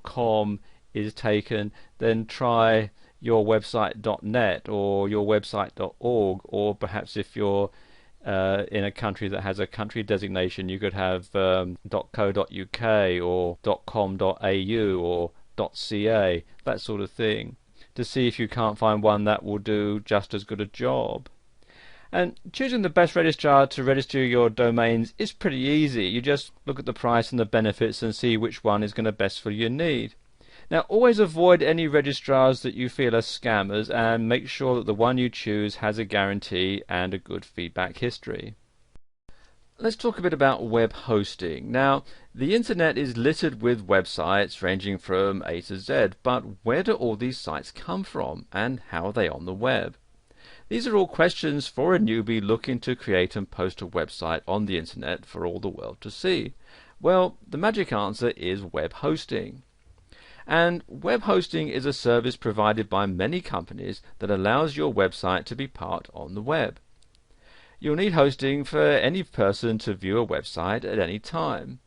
.com is taken, then try your website.net or your website.org, or perhaps if you're in a country that has a country designation, you could have .co.uk or .com.au or .ca, that sort of thing, to see if you can't find one that will do just as good a job. And choosing the best registrar to register your domains is pretty easy. You just look at the price and the benefits and see which one is going to best fill your need. Now, always avoid any registrars that you feel are scammers, and make sure that the one you choose has a guarantee and a good feedback history. Let's talk a bit about web hosting. Now, the internet is littered with websites ranging from A to Z, but where do all these sites come from, and how are they on the web? These are all questions for a newbie looking to create and post a website on the internet for all the world to see. Well, the magic answer is web hosting. And web hosting is a service provided by many companies that allows your website to be part on the web. You'll need hosting for any person to view a website at any time.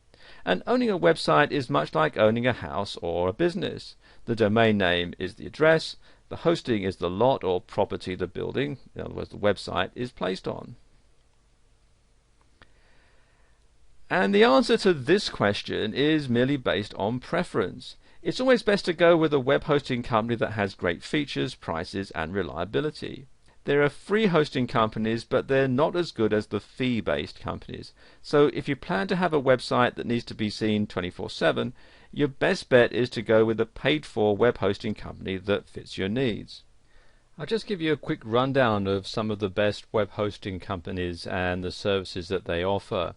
And owning a website is much like owning a house or a business. The domain name is the address, the hosting is the lot or property the building, in other words the website, is placed on. And the answer to this question is merely based on preference. It's always best to go with a web hosting company that has great features, prices and reliability. There are free hosting companies, but they're not as good as the fee-based companies. So if you plan to have a website that needs to be seen 24/7, your best bet is to go with a paid-for web hosting company that fits your needs. I'll just give you a quick rundown of some of the best web hosting companies and the services that they offer.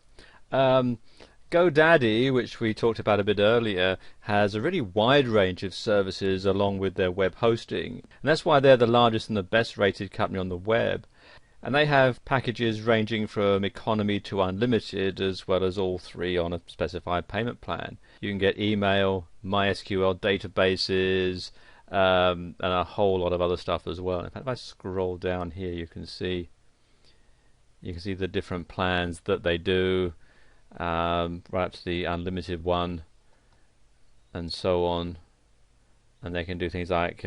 GoDaddy, which we talked about a bit earlier, has a really wide range of services along with their web hosting, and that's why they're the largest and the best rated company on the web. And they have packages ranging from economy to unlimited, as well as all three on a specified payment plan. You can get email, MySQL databases, and a whole lot of other stuff as well. In fact, if I scroll down here, you can see the different plans that they do, right up to the unlimited one, and so on. And they can do things like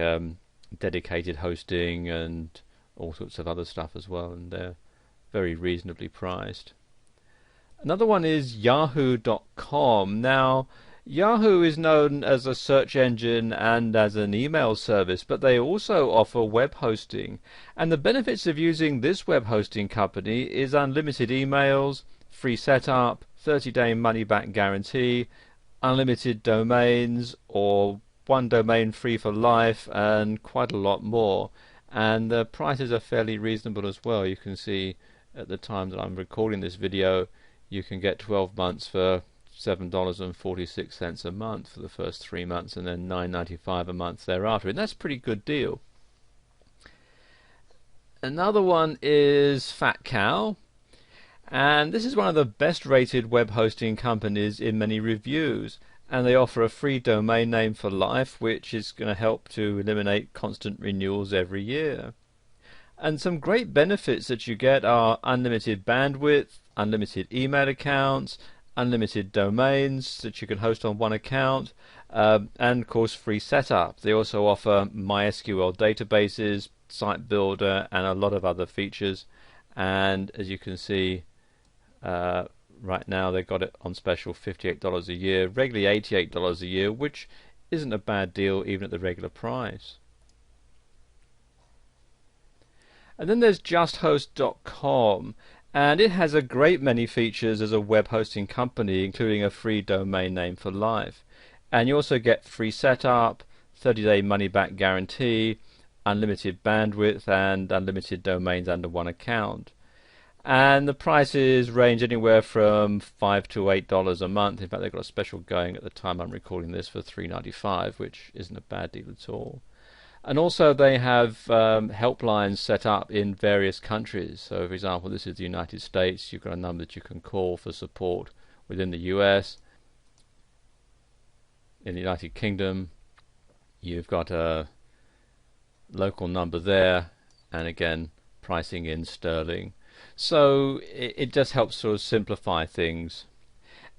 dedicated hosting and all sorts of other stuff as well, and they're very reasonably priced. Another one is yahoo.com. Now, Yahoo is known as a search engine and as an email service, but they also offer web hosting. And the benefits of using this web hosting company is unlimited emails, free setup, 30-day money-back guarantee, unlimited domains, or one domain free for life, and quite a lot more. And the prices are fairly reasonable as well. You can see at the time that I'm recording this video, you can get 12 months for $7.46 a month for the first 3 months, and then $9.95 a month thereafter, and that's a pretty good deal. Another one is Fat Cow, and this is one of the best rated web hosting companies in many reviews, and they offer a free domain name for life, which is going to help to eliminate constant renewals every year. And some great benefits that you get are unlimited bandwidth, unlimited email accounts, unlimited domains that you can host on one account, and of course free setup. They also offer MySQL databases, site builder, and a lot of other features. And as you can see, right now they've got it on special $58 a year, regularly $88 a year, which isn't a bad deal even at the regular price. And then there's justhost.com, and it has a great many features as a web hosting company, including a free domain name for life. And you also get free setup, 30-day money-back guarantee, unlimited bandwidth, and unlimited domains under one account. And the prices range anywhere from $5 to $8 a month. In fact, they've got a special going at the time I'm recording this for $3.95, which isn't a bad deal at all. And also they have helplines set up in various countries. So for example, this is the United States. You've got a number that you can call for support within the US. In the United Kingdom, you've got a local number there, and again, pricing in sterling. So it just helps sort of simplify things.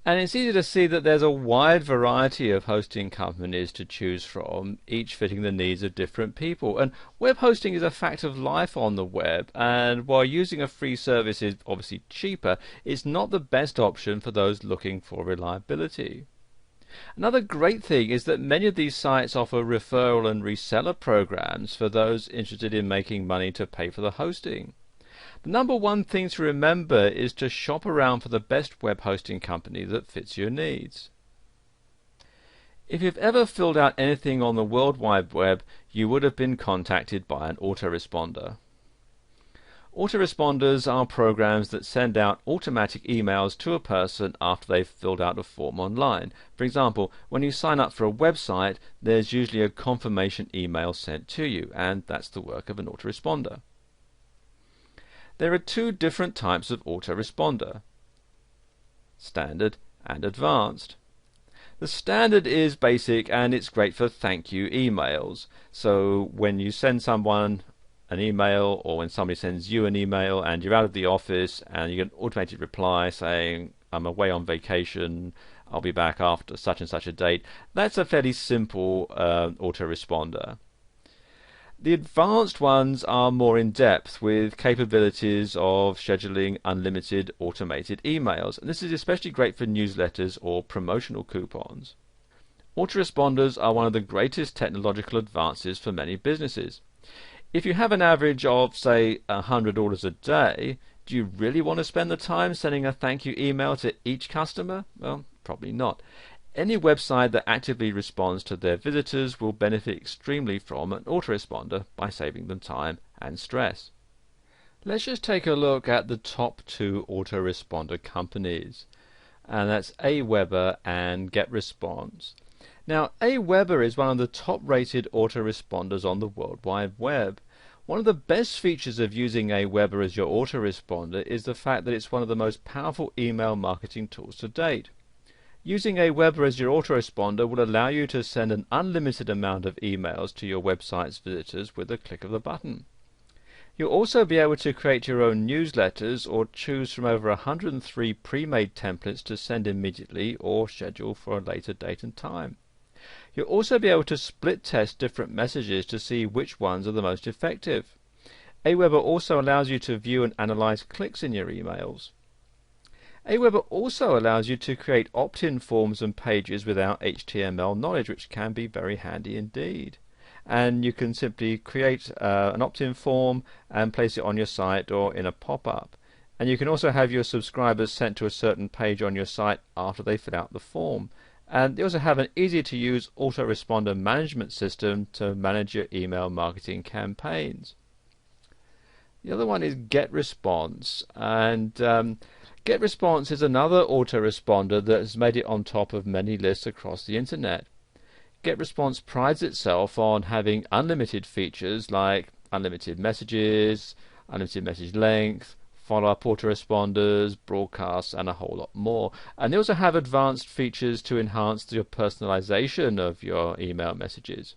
And it's easy to see that there's a wide variety of hosting companies to choose from, each fitting the needs of different people. And web hosting is a fact of life on the web, and while using a free service is obviously cheaper, it's not the best option for those looking for reliability. Another great thing is that many of these sites offer referral and reseller programs for those interested in making money to pay for the hosting. The number one thing to remember is to shop around for the best web hosting company that fits your needs. If you've ever filled out anything on the World Wide Web, you would have been contacted by an autoresponder. Autoresponders are programs that send out automatic emails to a person after they've filled out a form online. For example, when you sign up for a website, there's usually a confirmation email sent to you, and that's the work of an autoresponder. There are two different types of autoresponder: standard and advanced. The standard is basic and it's great for thank you emails. So when you send someone an email, or when somebody sends you an email and you're out of the office and you get an automated reply saying, I'm away on vacation, I'll be back after such and such a date, that's a fairly simple autoresponder. The advanced ones are more in depth, with capabilities of scheduling unlimited automated emails, and this is especially great for newsletters or promotional coupons. Autoresponders are one of the greatest technological advances for many businesses. If you have an average of, say, 100 orders a day, do you really want to spend the time sending a thank you email to each customer? Well, probably not. Any website that actively responds to their visitors will benefit extremely from an autoresponder by saving them time and stress. Let's just take a look at the top two autoresponder companies, and that's Aweber and GetResponse. Now, Aweber is one of the top-rated autoresponders on the World Wide Web. One of the best features of using Aweber as your autoresponder is the fact that it's one of the most powerful email marketing tools to date. Using Aweber as your autoresponder will allow you to send an unlimited amount of emails to your website's visitors with a click of the button. You'll also be able to create your own newsletters or choose from over 103 pre-made templates to send immediately or schedule for a later date and time. You'll also be able to split test different messages to see which ones are the most effective. Aweber also allows you to view and analyze clicks in your emails. Aweber also allows you to create opt-in forms and pages without HTML knowledge, which can be very handy indeed. And you can simply create an opt-in form and place it on your site or in a pop-up. And you can also have your subscribers sent to a certain page on your site after they fill out the form. And they also have an easy-to-use autoresponder management system to manage your email marketing campaigns. The other one is GetResponse, and GetResponse is another autoresponder that has made it on top of many lists across the internet. GetResponse prides itself on having unlimited features like unlimited messages, unlimited message length, follow-up autoresponders, broadcasts, and a whole lot more. And they also have advanced features to enhance the personalization of your email messages.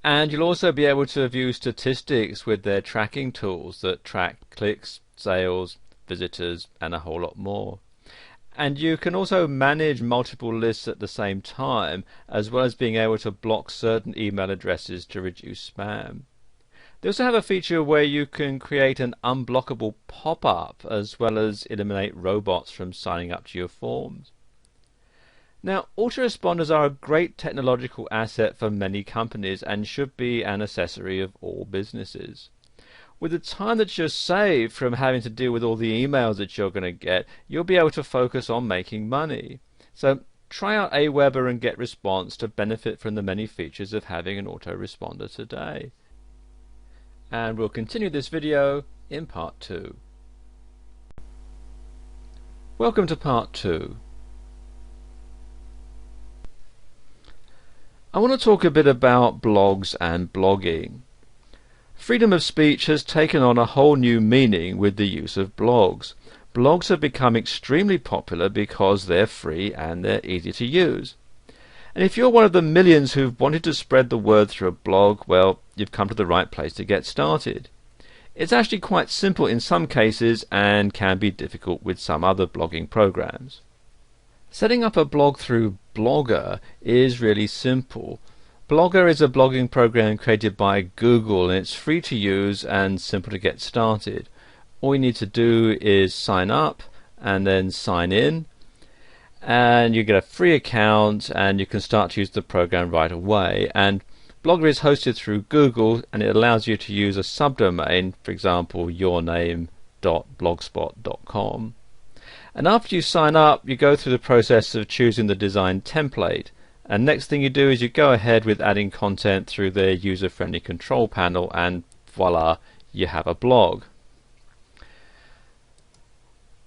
And you'll also be able to view statistics with their tracking tools that track clicks, sales, visitors, and a whole lot more. And you can also manage multiple lists at the same time, as well as being able to block certain email addresses to reduce spam. They also have a feature where you can create an unblockable pop-up, as well as eliminate robots from signing up to your forms. Now, autoresponders are a great technological asset for many companies and should be an accessory of all businesses. With the time that you're saved from having to deal with all the emails that you're going to get, you'll be able to focus on making money. So try out Aweber and GetResponse to benefit from the many features of having an autoresponder today. And we'll continue this video in part 2. Welcome to part 2. I want to talk a bit about blogs and blogging. Freedom of speech has taken on a whole new meaning with the use of blogs. Blogs have become extremely popular because they're free and they're easy to use. And if you're one of the millions who've wanted to spread the word through a blog, well, you've come to the right place to get started. It's actually quite simple in some cases and can be difficult with some other blogging programs. Setting up a blog through Blogger is really simple. Blogger is a blogging program created by Google, and it's free to use and simple to get started. All you need to do is sign up and then sign in, and you get a free account and you can start to use the program right away. And Blogger is hosted through Google, and it allows you to use a subdomain, for example yourname.blogspot.com. And after you sign up, you go through the process of choosing the design template, and next thing you do is you go ahead with adding content through the user-friendly control panel, and voila, you have a blog.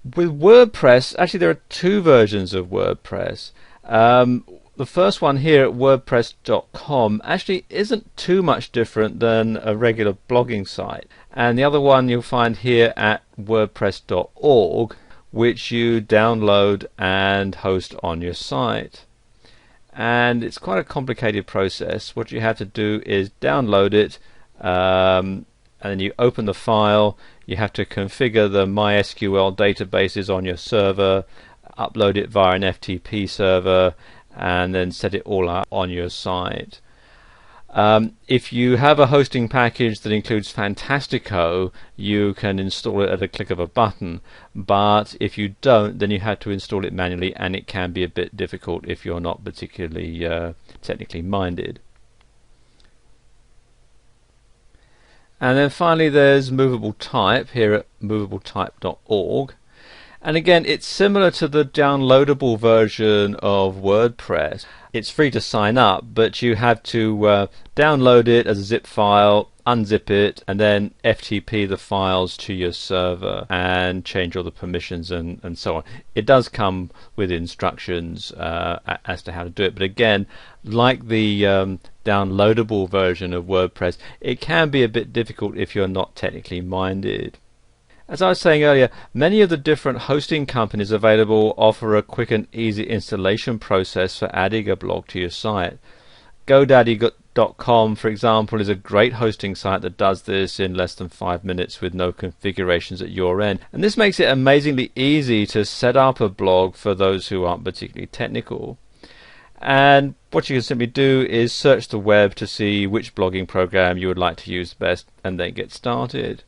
With WordPress, actually there are two versions of WordPress. The first one here at wordpress.com actually isn't too much different than a regular blogging site, and the other one you'll find here at wordpress.org, which you download and host on your site. And it's quite a complicated process. What you have to do is download it, and then you open the file. You have to configure the MySQL databases on your server, upload it via an FTP server, and then set it all up on your site. If you have a hosting package that includes Fantastico, you can install it at a click of a button, but if you don't, then you have to install it manually, and it can be a bit difficult if you're not particularly technically minded. And then finally there's movable type here at movabletype.org. And again, it's similar to the downloadable version of WordPress. It's free to sign up, but you have to download it as a zip file, unzip it, and then FTP the files to your server and change all the permissions and so on. It does come with instructions as to how to do it, but again, like the downloadable version of WordPress, it can be a bit difficult if you're not technically minded. As I was saying earlier, many of the different hosting companies available offer a quick and easy installation process for adding a blog to your site. GoDaddy.com, for example, is a great hosting site that does this in less than 5 minutes with no configurations at your end. And this makes it amazingly easy to set up a blog for those who aren't particularly technical. And what you can simply do is search the web to see which blogging program you would like to use best, and then get started.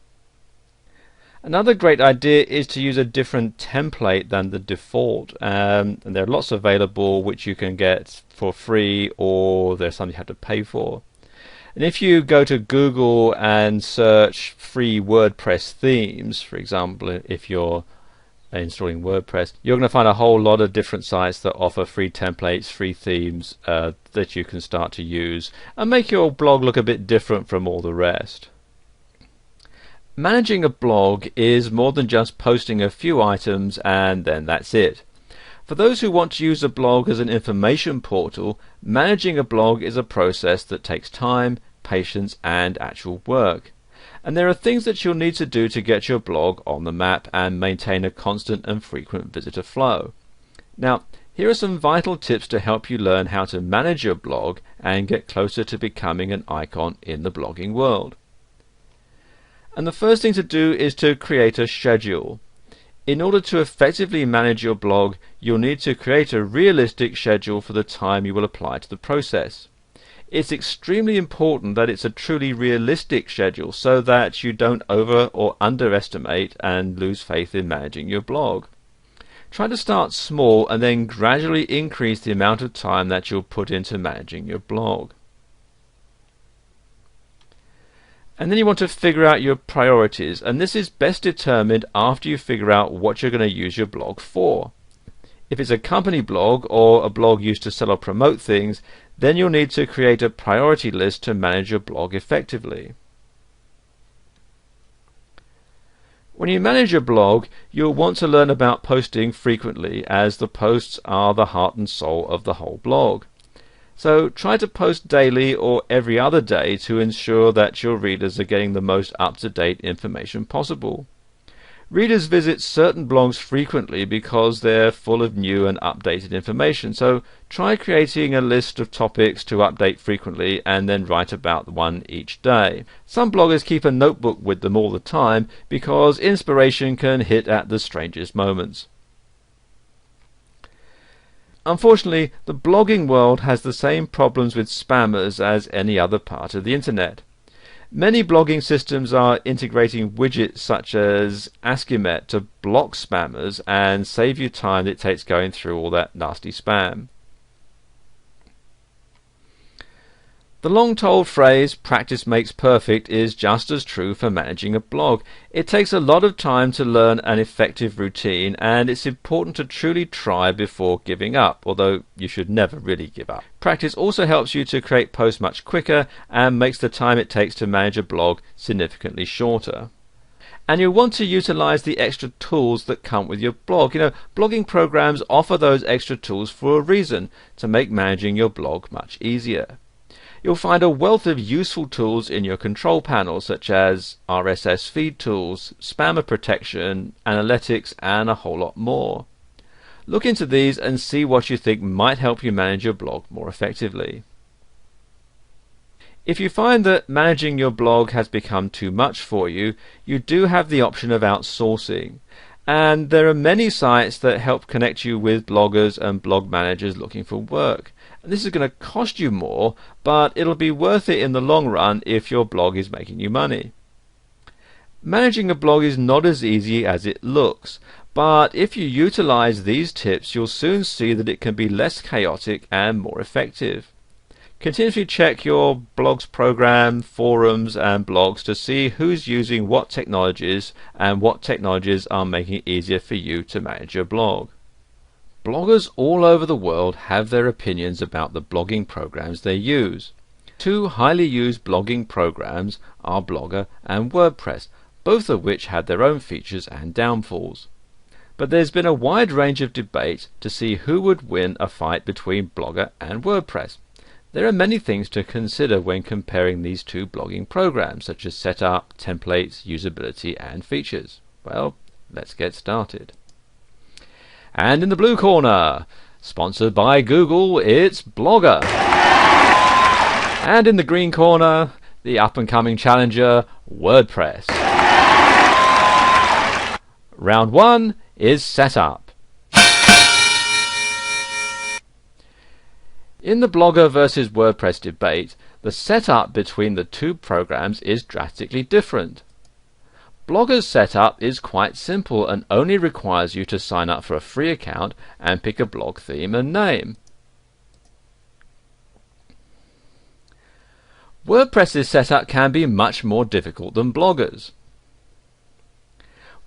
Another great idea is to use a different template than the default, and there are lots available which you can get for free, or there's some you have to pay for. And if you go to Google and search free WordPress themes, for example, if you're installing WordPress, you're going to find a whole lot of different sites that offer free templates, free themes that you can start to use and make your blog look a bit different from all the rest. Managing a blog is more than just posting a few items and then that's it. For those who want to use a blog as an information portal, managing a blog is a process that takes time, patience and actual work. And there are things that you'll need to do to get your blog on the map and maintain a constant and frequent visitor flow. Now, here are some vital tips to help you learn how to manage your blog and get closer to becoming an icon in the blogging world. And the first thing to do is to create a schedule. In order to effectively manage your blog, you'll need to create a realistic schedule for the time you will apply to the process. It's extremely important that it's a truly realistic schedule so that you don't over or underestimate and lose faith in managing your blog. Try to start small and then gradually increase the amount of time that you'll put into managing your blog. And then you want to figure out your priorities, and this is best determined after you figure out what you're going to use your blog for. If it's a company blog or a blog used to sell or promote things, then you'll need to create a priority list to manage your blog effectively. When you manage your blog, you'll want to learn about posting frequently, as the posts are the heart and soul of the whole blog. So try to post daily or every other day to ensure that your readers are getting the most up-to-date information possible. Readers visit certain blogs frequently because they're full of new and updated information, so try creating a list of topics to update frequently and then write about one each day. Some bloggers keep a notebook with them all the time because inspiration can hit at the strangest moments. Unfortunately, the blogging world has the same problems with spammers as any other part of the internet. Many blogging systems are integrating widgets such as Askimet to block spammers and save you time that it takes going through all that nasty spam. The long-told phrase, practice makes perfect, is just as true for managing a blog. It takes a lot of time to learn an effective routine, and it's important to truly try before giving up, although you should never really give up. Practice also helps you to create posts much quicker and makes the time it takes to manage a blog significantly shorter. And you'll want to utilize the extra tools that come with your blog. Blogging programs offer those extra tools for a reason, to make managing your blog much easier. You'll find a wealth of useful tools in your control panel, such as RSS feed tools, spammer protection, analytics, and a whole lot more. Look into these and see what you think might help you manage your blog more effectively. If you find that managing your blog has become too much for you, you do have the option of outsourcing. And there are many sites that help connect you with bloggers and blog managers looking for work. This is going to cost you more, but it'll be worth it in the long run if your blog is making you money. Managing a blog is not as easy as it looks, but if you utilize these tips, you'll soon see that it can be less chaotic and more effective. Continually check your blog's program, forums, and blogs to see who's using what technologies and what technologies are making it easier for you to manage your blog. Bloggers all over the world have their opinions about the blogging programs they use. Two highly used blogging programs are Blogger and WordPress, both of which had their own features and downfalls. But there's been a wide range of debate to see who would win a fight between Blogger and WordPress. There are many things to consider when comparing these two blogging programs, such as setup, templates, usability, and features. Well, let's get started. And in the blue corner, sponsored by Google, it's Blogger. And in the green corner, the up-and-coming challenger, WordPress. Round 1 is setup. In the Blogger versus WordPress debate, the setup between the two programs is drastically different. Blogger's setup is quite simple and only requires you to sign up for a free account and pick a blog theme and name. WordPress's setup can be much more difficult than Blogger's.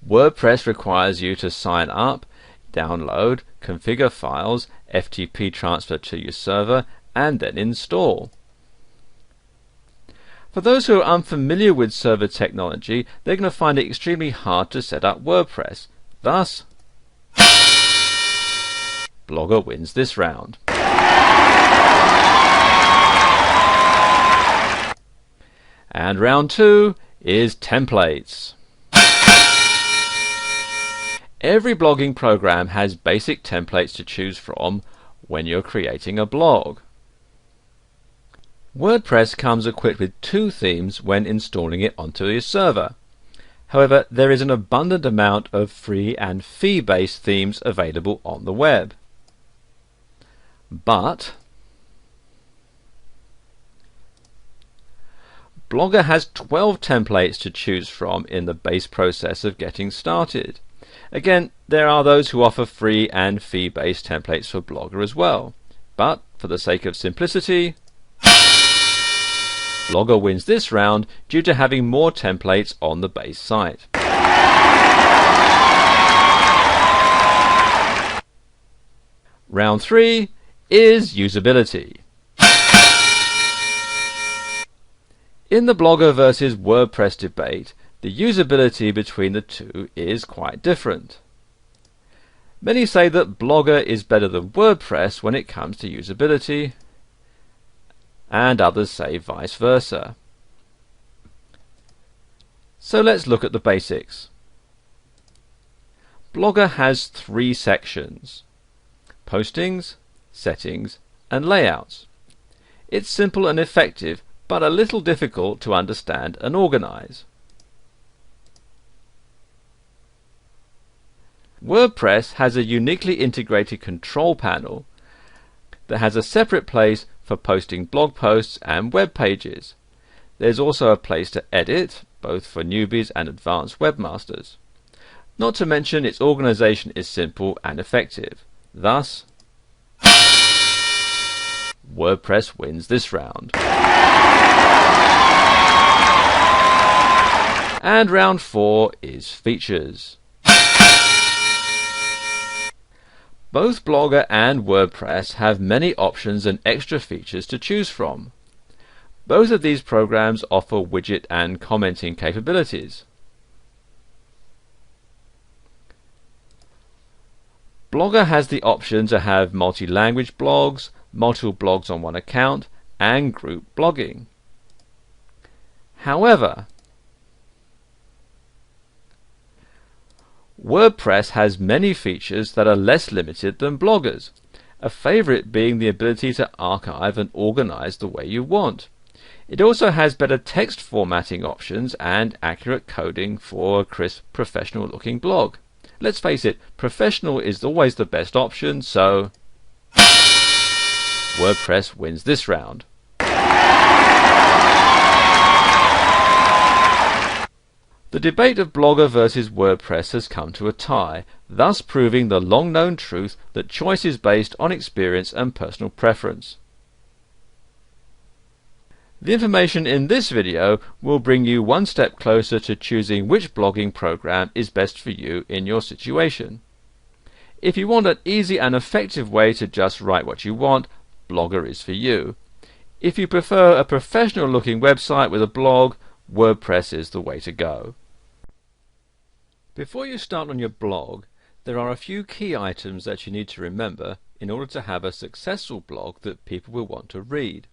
WordPress requires you to sign up, download, configure files, FTP transfer to your server, and then install. For those who are unfamiliar with server technology, they're going to find it extremely hard to set up WordPress. Thus, Blogger wins this round. And round 2 is templates. Every blogging program has basic templates to choose from when you're creating a blog. WordPress comes equipped with 2 themes when installing it onto your server. However, there is an abundant amount of free and fee-based themes available on the web. But Blogger has 12 templates to choose from in the base process of getting started. Again, there are those who offer free and fee-based templates for Blogger as well. But for the sake of simplicity, Blogger wins this round due to having more templates on the base site. Round 3 is usability. In the Blogger versus WordPress debate, the usability between the two is quite different. Many say that Blogger is better than WordPress when it comes to usability, and others say vice versa. So let's look at the basics. Blogger has 3 sections: postings, settings, and layouts. It's simple and effective, but a little difficult to understand and organize. WordPress has a uniquely integrated control panel, that has a separate place for posting blog posts and web pages. There's also a place to edit, both for newbies and advanced webmasters. Not to mention its organization is simple and effective. Thus, WordPress wins this round. And round 4 is features. Both Blogger and WordPress have many options and extra features to choose from. Both of these programs offer widget and commenting capabilities. Blogger has the option to have multi-language blogs, multiple blogs on one account, and group blogging. However, WordPress has many features that are less limited than Blogger's, a favorite being the ability to archive and organize the way you want. It also has better text formatting options and accurate coding for a crisp, professional-looking blog. Let's face it, professional is always the best option, so WordPress wins this round. The debate of Blogger versus WordPress has come to a tie, thus proving the long-known truth that choice is based on experience and personal preference. The information in this video will bring you one step closer to choosing which blogging program is best for you in your situation. If you want an easy and effective way to just write what you want, Blogger is for you. If you prefer a professional-looking website with a blog, WordPress is the way to go. Before you start on your blog, there are a few key items that you need to remember in order to have a successful blog that people will want to read.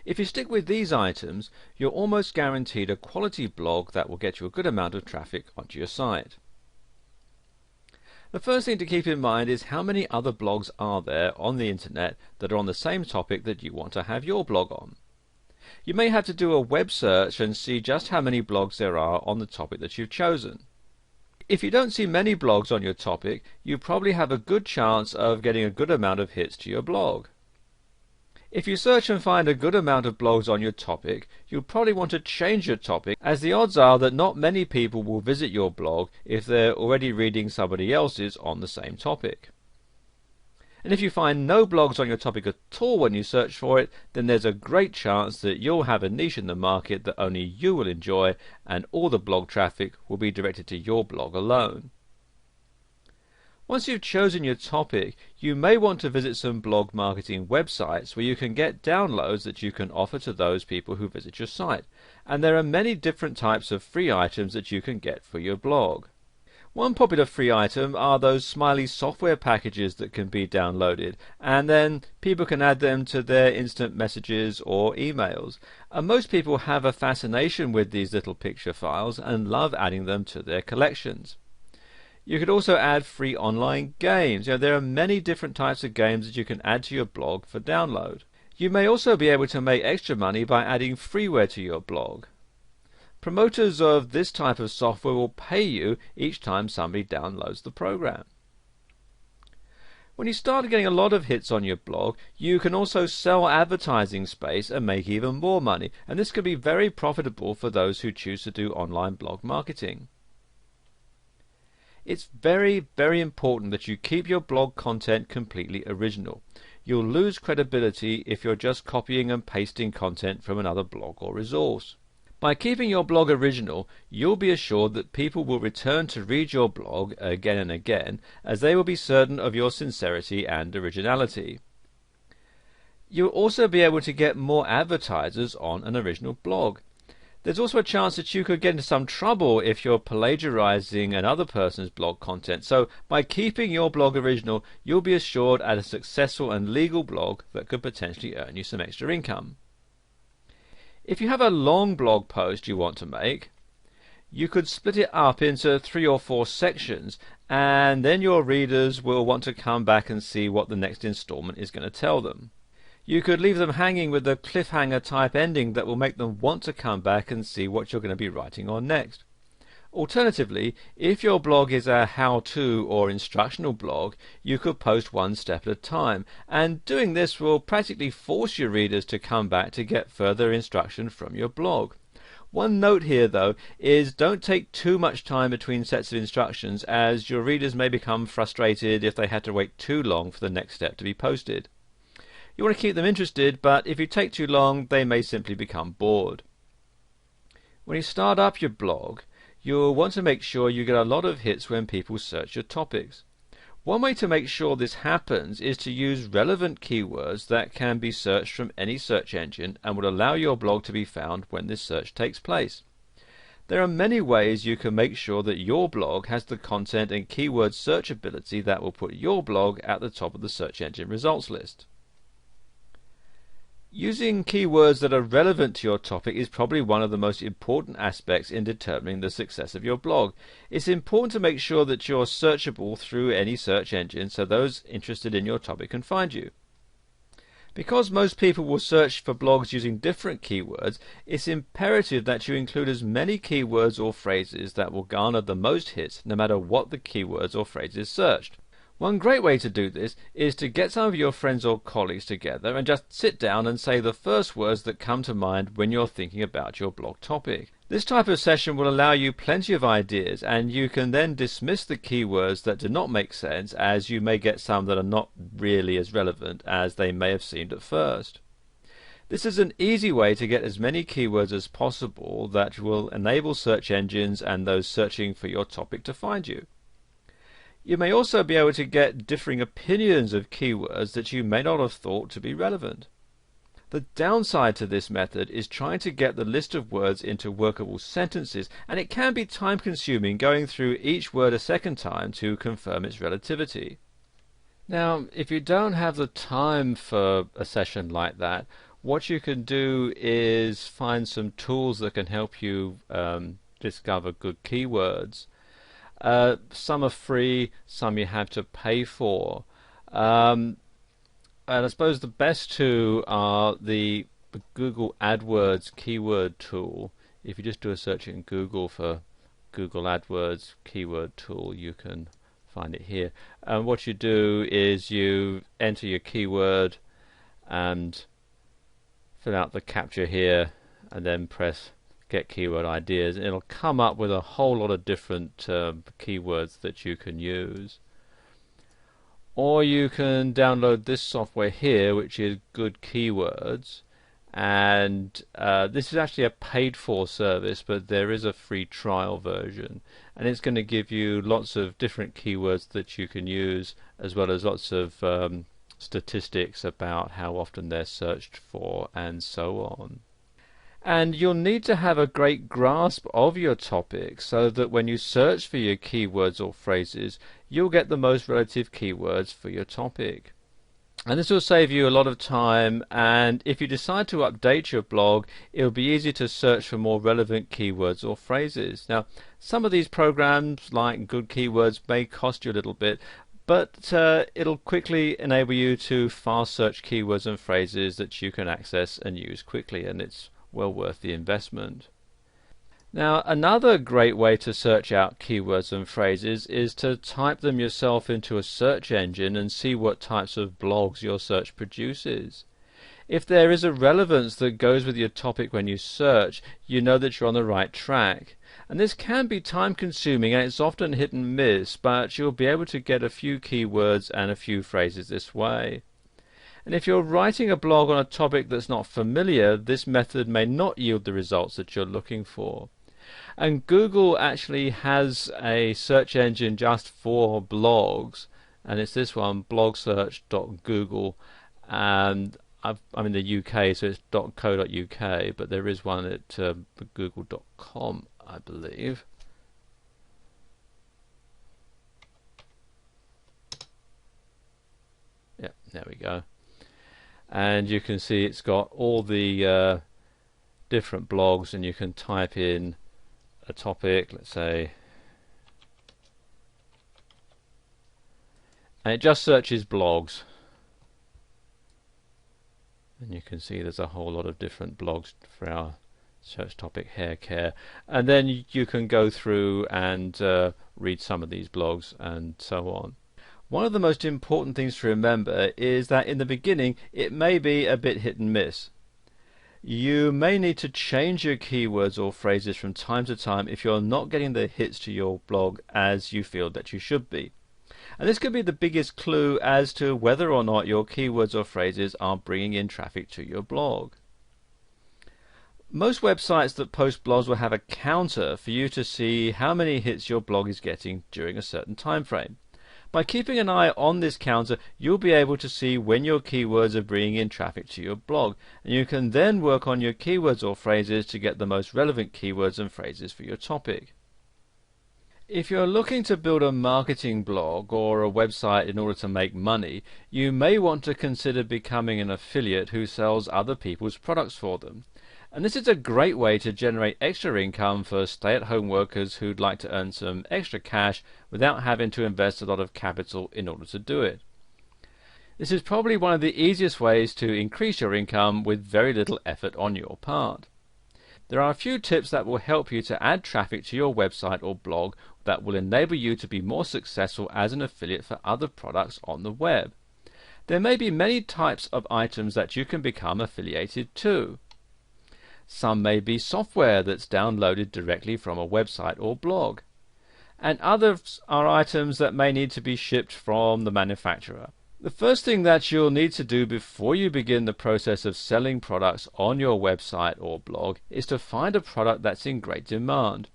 If you stick with these items, you're almost guaranteed a quality blog that will get you a good amount of traffic onto your site. The first thing to keep in mind is how many other blogs are there on the internet that are on the same topic that you want to have your blog on. You may have to do a web search and see just how many blogs there are on the topic that you've chosen. If you don't see many blogs on your topic, you probably have a good chance of getting a good amount of hits to your blog. If you search and find a good amount of blogs on your topic, you'll probably want to change your topic, as the odds are that not many people will visit your blog if they're already reading somebody else's on the same topic. And if you find no blogs on your topic at all when you search for it, then there's a great chance that you'll have a niche in the market that only you will enjoy, and all the blog traffic will be directed to your blog alone. Once you've chosen your topic, you may want to visit some blog marketing websites where you can get downloads that you can offer to those people who visit your site. And there are many different types of free items that you can get for your blog. One popular free item are those smiley software packages that can be downloaded, and then people can add them to their instant messages or emails. And most people have a fascination with these little picture files and love adding them to their collections. You could also add free online games. There are many different types of games that you can add to your blog for download. You may also be able to make extra money by adding freeware to your blog. Promoters of this type of software will pay you each time somebody downloads the program. When you start getting a lot of hits on your blog, you can also sell advertising space and make even more money, and this can be very profitable for those who choose to do online blog marketing. It's very, very important that you keep your blog content completely original. You'll lose credibility if you're just copying and pasting content from another blog or resource. By keeping your blog original, you'll be assured that people will return to read your blog again and again, as they will be certain of your sincerity and originality. You'll also be able to get more advertisers on an original blog. There's also a chance that you could get into some trouble if you're plagiarizing another person's blog content. So by keeping your blog original, you'll be assured at a successful and legal blog that could potentially earn you some extra income. If you have a long blog post you want to make, you could split it up into 3 or 4 sections, and then your readers will want to come back and see what the next installment is going to tell them. You could leave them hanging with a cliffhanger type ending that will make them want to come back and see what you're going to be writing on next. Alternatively, if your blog is a how-to or instructional blog, you could post one step at a time, and doing this will practically force your readers to come back to get further instruction from your blog. One note here, though, is don't take too much time between sets of instructions, as your readers may become frustrated if they had to wait too long for the next step to be posted. You want to keep them interested, but if you take too long, they may simply become bored. When you start up your blog, you'll want to make sure you get a lot of hits when people search your topics. One way to make sure this happens is to use relevant keywords that can be searched from any search engine and will allow your blog to be found when this search takes place. There are many ways you can make sure that your blog has the content and keyword searchability that will put your blog at the top of the search engine results list. Using keywords that are relevant to your topic is probably one of the most important aspects in determining the success of your blog. It's important to make sure that you're searchable through any search engine so those interested in your topic can find you. Because most people will search for blogs using different keywords, it's imperative that you include as many keywords or phrases that will garner the most hits no matter what the keywords or phrases searched. One great way to do this is to get some of your friends or colleagues together and just sit down and say the first words that come to mind when you're thinking about your blog topic. This type of session will allow you plenty of ideas, and you can then dismiss the keywords that do not make sense, as you may get some that are not really as relevant as they may have seemed at first. This is an easy way to get as many keywords as possible that will enable search engines and those searching for your topic to find you. You may also be able to get differing opinions of keywords that you may not have thought to be relevant. The downside to this method is trying to get the list of words into workable sentences, and it can be time consuming going through each word a second time to confirm its relativity. Now, if you don't have the time for a session like that, what you can do is find some tools that can help you discover good keywords. Some are free, some you have to pay for. And I suppose the best two are the Google AdWords keyword tool. If you just do a search in Google for Google AdWords keyword tool, you can find it here. And what you do is you enter your keyword and fill out the captcha here, and then press Get Keyword Ideas. It'll come up with a whole lot of different keywords that you can use. Or you can download this software here, which is Good Keywords, and this is actually a paid for service, but there is a free trial version, and it's going to give you lots of different keywords that you can use, as well as lots of statistics about how often they're searched for and so on. And you'll need to have a great grasp of your topic so that when you search for your keywords or phrases, you'll get the most relative keywords for your topic. And this will save you a lot of time, and if you decide to update your blog, it'll be easy to search for more relevant keywords or phrases. Now, some of these programs, like Good Keywords, may cost you a little bit, but it'll quickly enable you to fast search keywords and phrases that you can access and use quickly, and it's well worth the investment. Now, another great way to search out keywords and phrases is to type them yourself into a search engine and see what types of blogs your search produces. If there is a relevance that goes with your topic when you search, you know that you're on the right track. And this can be time consuming, and it's often hit and miss, but you'll be able to get a few keywords and a few phrases this way. And if you're writing a blog on a topic that's not familiar, this method may not yield the results that you're looking for. And Google actually has a search engine just for blogs, and it's this one, blogsearch.google, and I'm in the UK, so it's .co.uk, but there is one at google.com, I believe. Yeah, there we go. And you can see it's got all the different blogs, and you can type in a topic, let's say, and it just searches blogs, and you can see there's a whole lot of different blogs for our search topic hair care, and then you can go through and read some of these blogs and so on. One of the most important things to remember is that in the beginning it may be a bit hit and miss. You may need to change your keywords or phrases from time to time if you're not getting the hits to your blog as you feel that you should be. And this could be the biggest clue as to whether or not your keywords or phrases are bringing in traffic to your blog. Most websites that post blogs will have a counter for you to see how many hits your blog is getting during a certain time frame. By keeping an eye on this counter, you'll be able to see when your keywords are bringing in traffic to your blog, and you can then work on your keywords or phrases to get the most relevant keywords and phrases for your topic. If you're looking to build a marketing blog or a website in order to make money, you may want to consider becoming an affiliate who sells other people's products for them. And this is a great way to generate extra income for stay-at-home workers who'd like to earn some extra cash without having to invest a lot of capital in order to do it. This is probably one of the easiest ways to increase your income with very little effort on your part. There are a few tips that will help you to add traffic to your website or blog that will enable you to be more successful as an affiliate for other products on the web. There may be many types of items that you can become affiliated to. Some may be software that's downloaded directly from a website or blog, and others are items that may need to be shipped from the manufacturer. The first thing that you'll need to do before you begin the process of selling products on your website or blog is to find a product that's in great demand.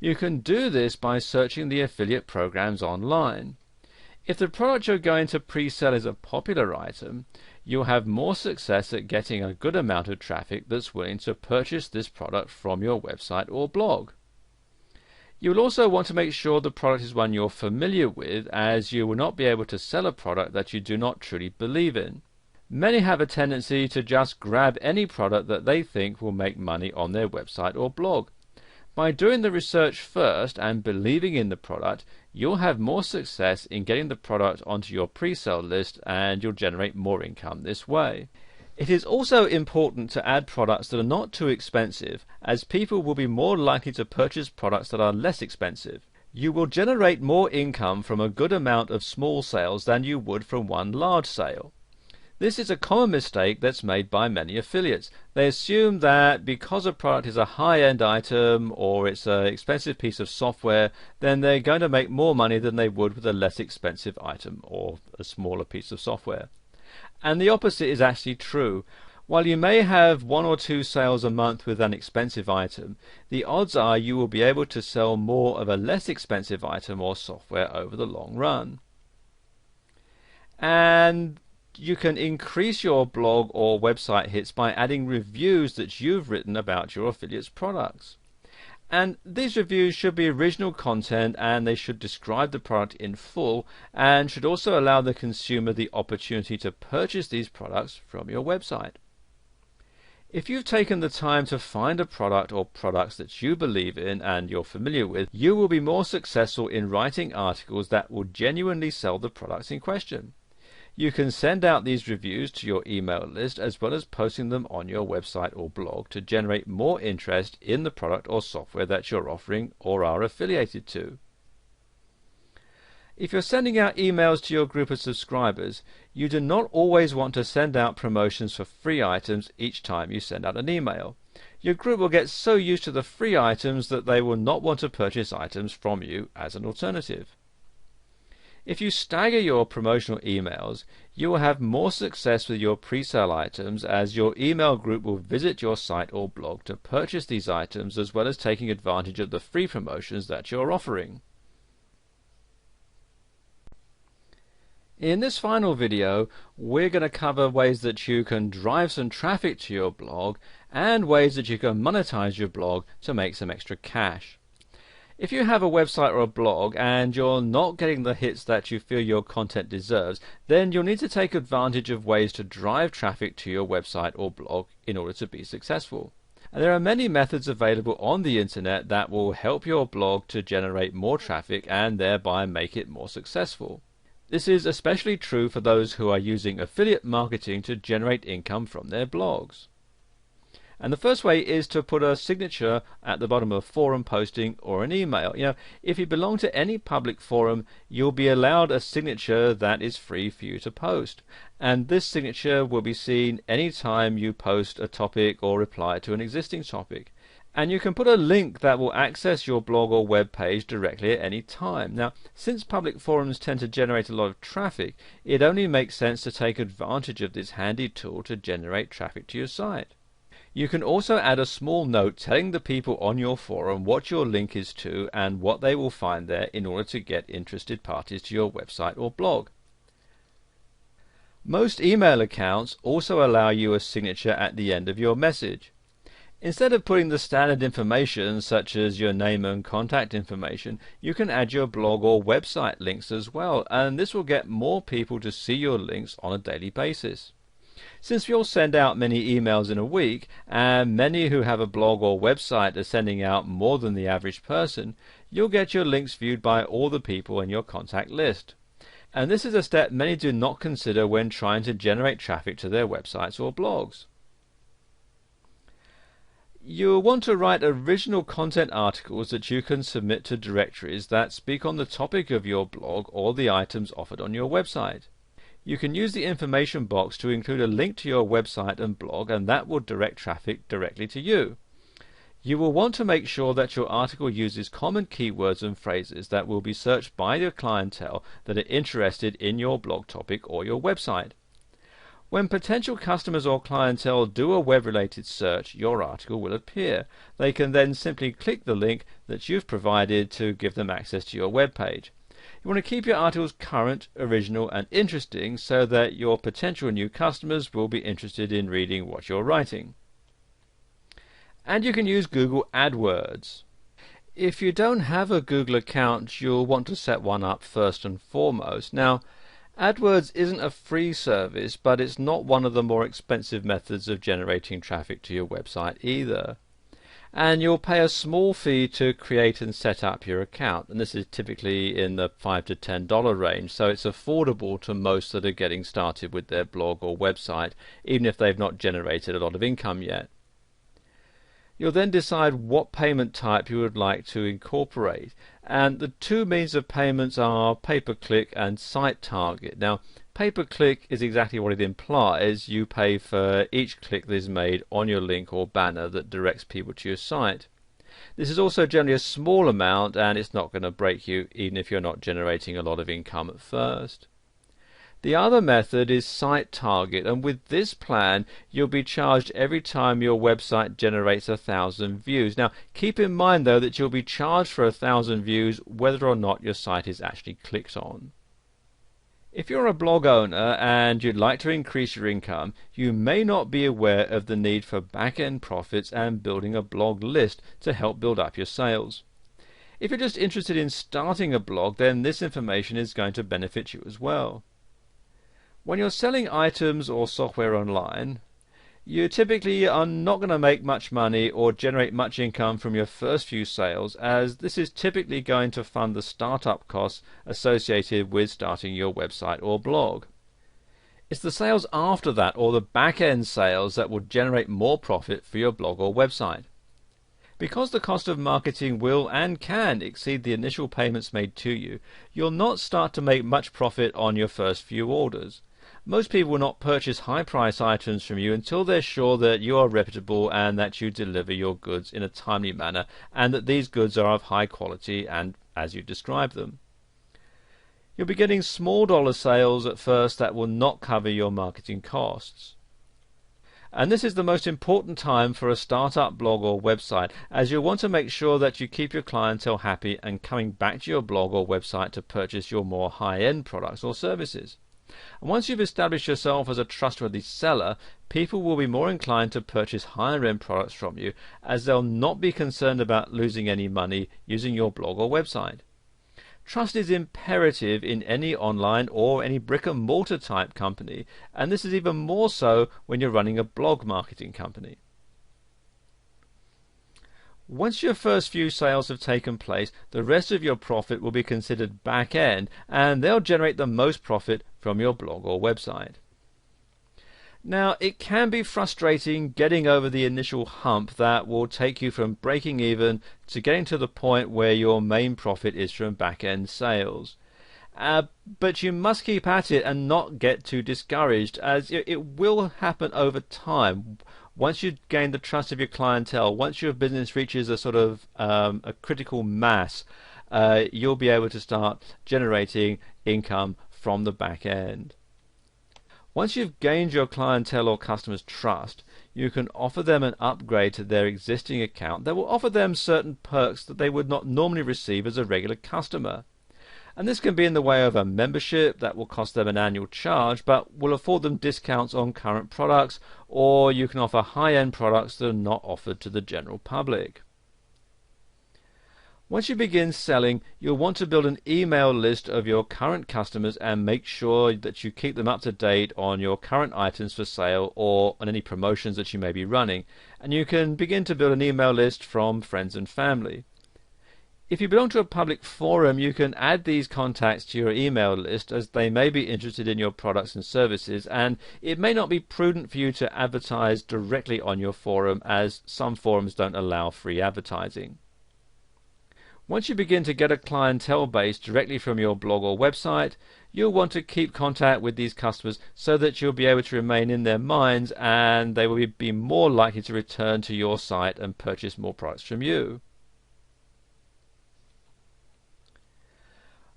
You can do this by searching the affiliate programs online. If the product you're going to pre-sell is a popular item, you'll have more success at getting a good amount of traffic that's willing to purchase this product from your website or blog. You'll also want to make sure the product is one you're familiar with, as you will not be able to sell a product that you do not truly believe in. Many have a tendency to just grab any product that they think will make money on their website or blog. By doing the research first and believing in the product, you'll have more success in getting the product onto your pre-sale list, and you'll generate more income this way. It is also important to add products that are not too expensive, as people will be more likely to purchase products that are less expensive. You will generate more income from a good amount of small sales than you would from one large sale. This is a common mistake that's made by many affiliates. They assume that because a product is a high-end item or it's an expensive piece of software, then they're going to make more money than they would with a less expensive item or a smaller piece of software. And the opposite is actually true. While you may have 1 or 2 sales a month with an expensive item, the odds are you will be able to sell more of a less expensive item or software over the long run. And you can increase your blog or website hits by adding reviews that you've written about your affiliate's products. And these reviews should be original content, and they should describe the product in full, and should also allow the consumer the opportunity to purchase these products from your website. If you've taken the time to find a product or products that you believe in and you're familiar with, you will be more successful in writing articles that will genuinely sell the products in question. You can send out these reviews to your email list as well as posting them on your website or blog to generate more interest in the product or software that you're offering or are affiliated to. If you're sending out emails to your group of subscribers, you do not always want to send out promotions for free items each time you send out an email. Your group will get so used to the free items that they will not want to purchase items from you as an alternative. If you stagger your promotional emails, you will have more success with your pre-sale items, as your email group will visit your site or blog to purchase these items as well as taking advantage of the free promotions that you're offering. In this final video, we're going to cover ways that you can drive some traffic to your blog and ways that you can monetize your blog to make some extra cash. If you have a website or a blog and you're not getting the hits that you feel your content deserves, then you'll need to take advantage of ways to drive traffic to your website or blog in order to be successful. And there are many methods available on the internet that will help your blog to generate more traffic and thereby make it more successful. This is especially true for those who are using affiliate marketing to generate income from their blogs. And the first way is to put a signature at the bottom of a forum posting or an email. If you belong to any public forum, you'll be allowed a signature that is free for you to post. And this signature will be seen anytime you post a topic or reply to an existing topic. And you can put a link that will access your blog or web page directly at any time. Now, since public forums tend to generate a lot of traffic, it only makes sense to take advantage of this handy tool to generate traffic to your site. You can also add a small note telling the people on your forum what your link is to and what they will find there in order to get interested parties to your website or blog. Most email accounts also allow you a signature at the end of your message. Instead of putting the standard information such as your name and contact information, you can add your blog or website links as well, and this will get more people to see your links on a daily basis. Since you'll send out many emails in a week, and many who have a blog or website are sending out more than the average person, you'll get your links viewed by all the people in your contact list. And this is a step many do not consider when trying to generate traffic to their websites or blogs. You'll want to write original content articles that you can submit to directories that speak on the topic of your blog or the items offered on your website. You can use the information box to include a link to your website and blog, and that will direct traffic directly to you. You will want to make sure that your article uses common keywords and phrases that will be searched by your clientele that are interested in your blog topic or your website. When potential customers or clientele do a web-related search, your article will appear. They can then simply click the link that you've provided to give them access to your web page. You want to keep your articles current, original, and interesting so that your potential new customers will be interested in reading what you're writing. And you can use Google AdWords. If you don't have a Google account, you'll want to set one up first and foremost. Now, AdWords isn't a free service, but it's not one of the more expensive methods of generating traffic to your website either. And you'll pay a small fee to create and set up your account, and this is typically in the $5 to $10 range, so it's affordable to most that are getting started with their blog or website, even if they've not generated a lot of income yet. You'll then decide what payment type you would like to incorporate, and the two means of payments are pay-per-click and site target. Now, pay-per-click is exactly what it implies. You pay for each click that is made on your link or banner that directs people to your site. This is also generally a small amount, and it's not going to break you even if you're not generating a lot of income at first. The other method is site target, and with this plan you'll be charged every time your website generates 1,000 views. Now keep in mind though that you'll be charged for 1,000 views whether or not your site is actually clicked on. If you're a blog owner and you'd like to increase your income, you may not be aware of the need for back-end profits and building a blog list to help build up your sales. If you're just interested in starting a blog, then this information is going to benefit you as well. When you're selling items or software online, you typically are not going to make much money or generate much income from your first few sales, as this is typically going to fund the startup costs associated with starting your website or blog. It's the sales after that, or the back-end sales, that will generate more profit for your blog or website. Because the cost of marketing will and can exceed the initial payments made to you, you'll not start to make much profit on your first few orders. Most people will not purchase high-price items from you until they're sure that you are reputable and that you deliver your goods in a timely manner and that these goods are of high quality and as you describe them. You'll be getting small dollar sales at first that will not cover your marketing costs. And this is the most important time for a startup blog or website, as you'll want to make sure that you keep your clientele happy and coming back to your blog or website to purchase your more high-end products or services. And once you've established yourself as a trustworthy seller, people will be more inclined to purchase higher-end products from you, as they'll not be concerned about losing any money using your blog or website. Trust is imperative in any online or any brick-and-mortar type company, and this is even more so when you're running a blog marketing company. Once your first few sales have taken place, the rest of your profit will be considered back-end, and they'll generate the most profit from your blog or website. Now, it can be frustrating getting over the initial hump that will take you from breaking even to getting to the point where your main profit is from back-end sales. But you must keep at it and not get too discouraged, as it will happen over time. Once you gain the trust of your clientele, once your business reaches a sort of a critical mass, you'll be able to start generating income from the back end. Once you've gained your clientele or customers' trust, you can offer them an upgrade to their existing account that will offer them certain perks that they would not normally receive as a regular customer. And this can be in the way of a membership that will cost them an annual charge but will afford them discounts on current products, or you can offer high-end products that are not offered to the general public. Once you begin selling, you'll want to build an email list of your current customers and make sure that you keep them up to date on your current items for sale or on any promotions that you may be running. And you can begin to build an email list from friends and family. If you belong to a public forum, you can add these contacts to your email list, as they may be interested in your products and services, and it may not be prudent for you to advertise directly on your forum, as some forums don't allow free advertising. Once you begin to get a clientele base directly from your blog or website, you'll want to keep contact with these customers so that you'll be able to remain in their minds, and they will be more likely to return to your site and purchase more products from you.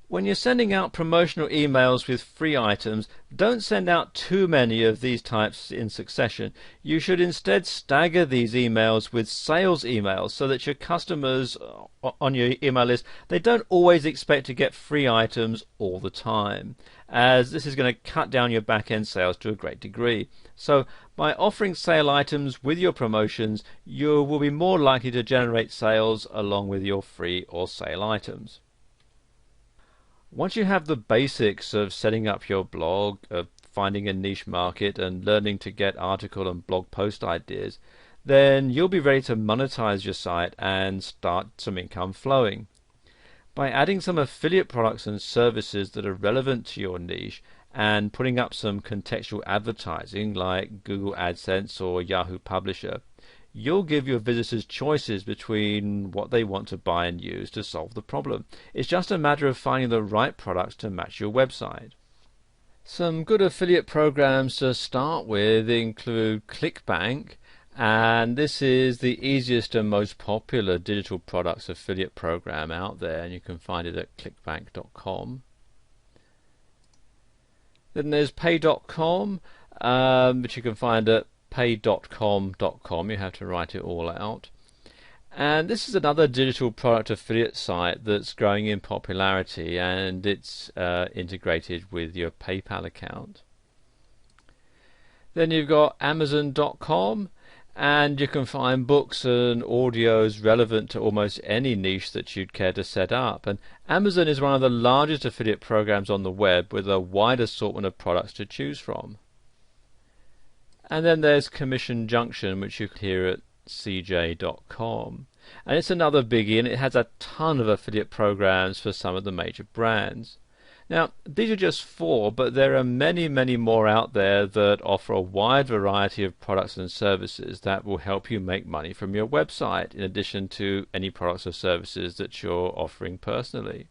When you're sending out promotional emails with free items, don't send out too many of these types in succession. You should instead stagger these emails with sales emails so that your customers on your email list, they don't always expect to get free items all the time, as this is going to cut down your back-end sales to a great degree. So by offering sale items with your promotions, you will be more likely to generate sales along with your free or sale items. Once you have the basics of setting up your blog, of finding a niche market and learning to get article and blog post ideas, then you'll be ready to monetize your site and start some income flowing. By adding some affiliate products and services that are relevant to your niche and putting up some contextual advertising like Google AdSense or Yahoo Publisher, you'll give your visitors choices between what they want to buy and use to solve the problem. It's just a matter of finding the right products to match your website. Some good affiliate programs to start with include ClickBank, and this is the easiest and most popular digital products affiliate program out there, and you can find it at clickbank.com. Then there's pay.com, which you can find at pay.com.com. You have to write it all out. And this is another digital product affiliate site that's growing in popularity, and it's integrated with your PayPal account. Then you've got Amazon.com, and you can find books and audios relevant to almost any niche that you'd care to set up. And Amazon is one of the largest affiliate programs on the web, with a wide assortment of products to choose from. And then there's Commission Junction, which you can hear at cj.com. And it's another biggie, and it has a ton of affiliate programs for some of the major brands. Now, these are just 4, but there are many, many more out there that offer a wide variety of products and services that will help you make money from your website, in addition to any products or services that you're offering personally.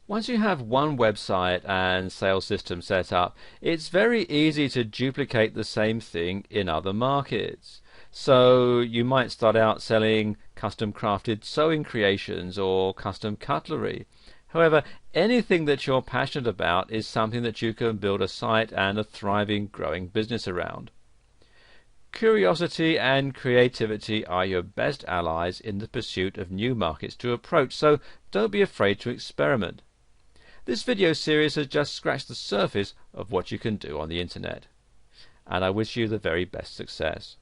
Once you have one website and sales system set up, it's very easy to duplicate the same thing in other markets. So you might start out selling custom crafted sewing creations or custom cutlery. However, anything that you're passionate about is something that you can build a site and a thriving, growing business around. Curiosity and creativity are your best allies in the pursuit of new markets to approach, so don't be afraid to experiment. This video series has just scratched the surface of what you can do on the internet, and I wish you the very best success.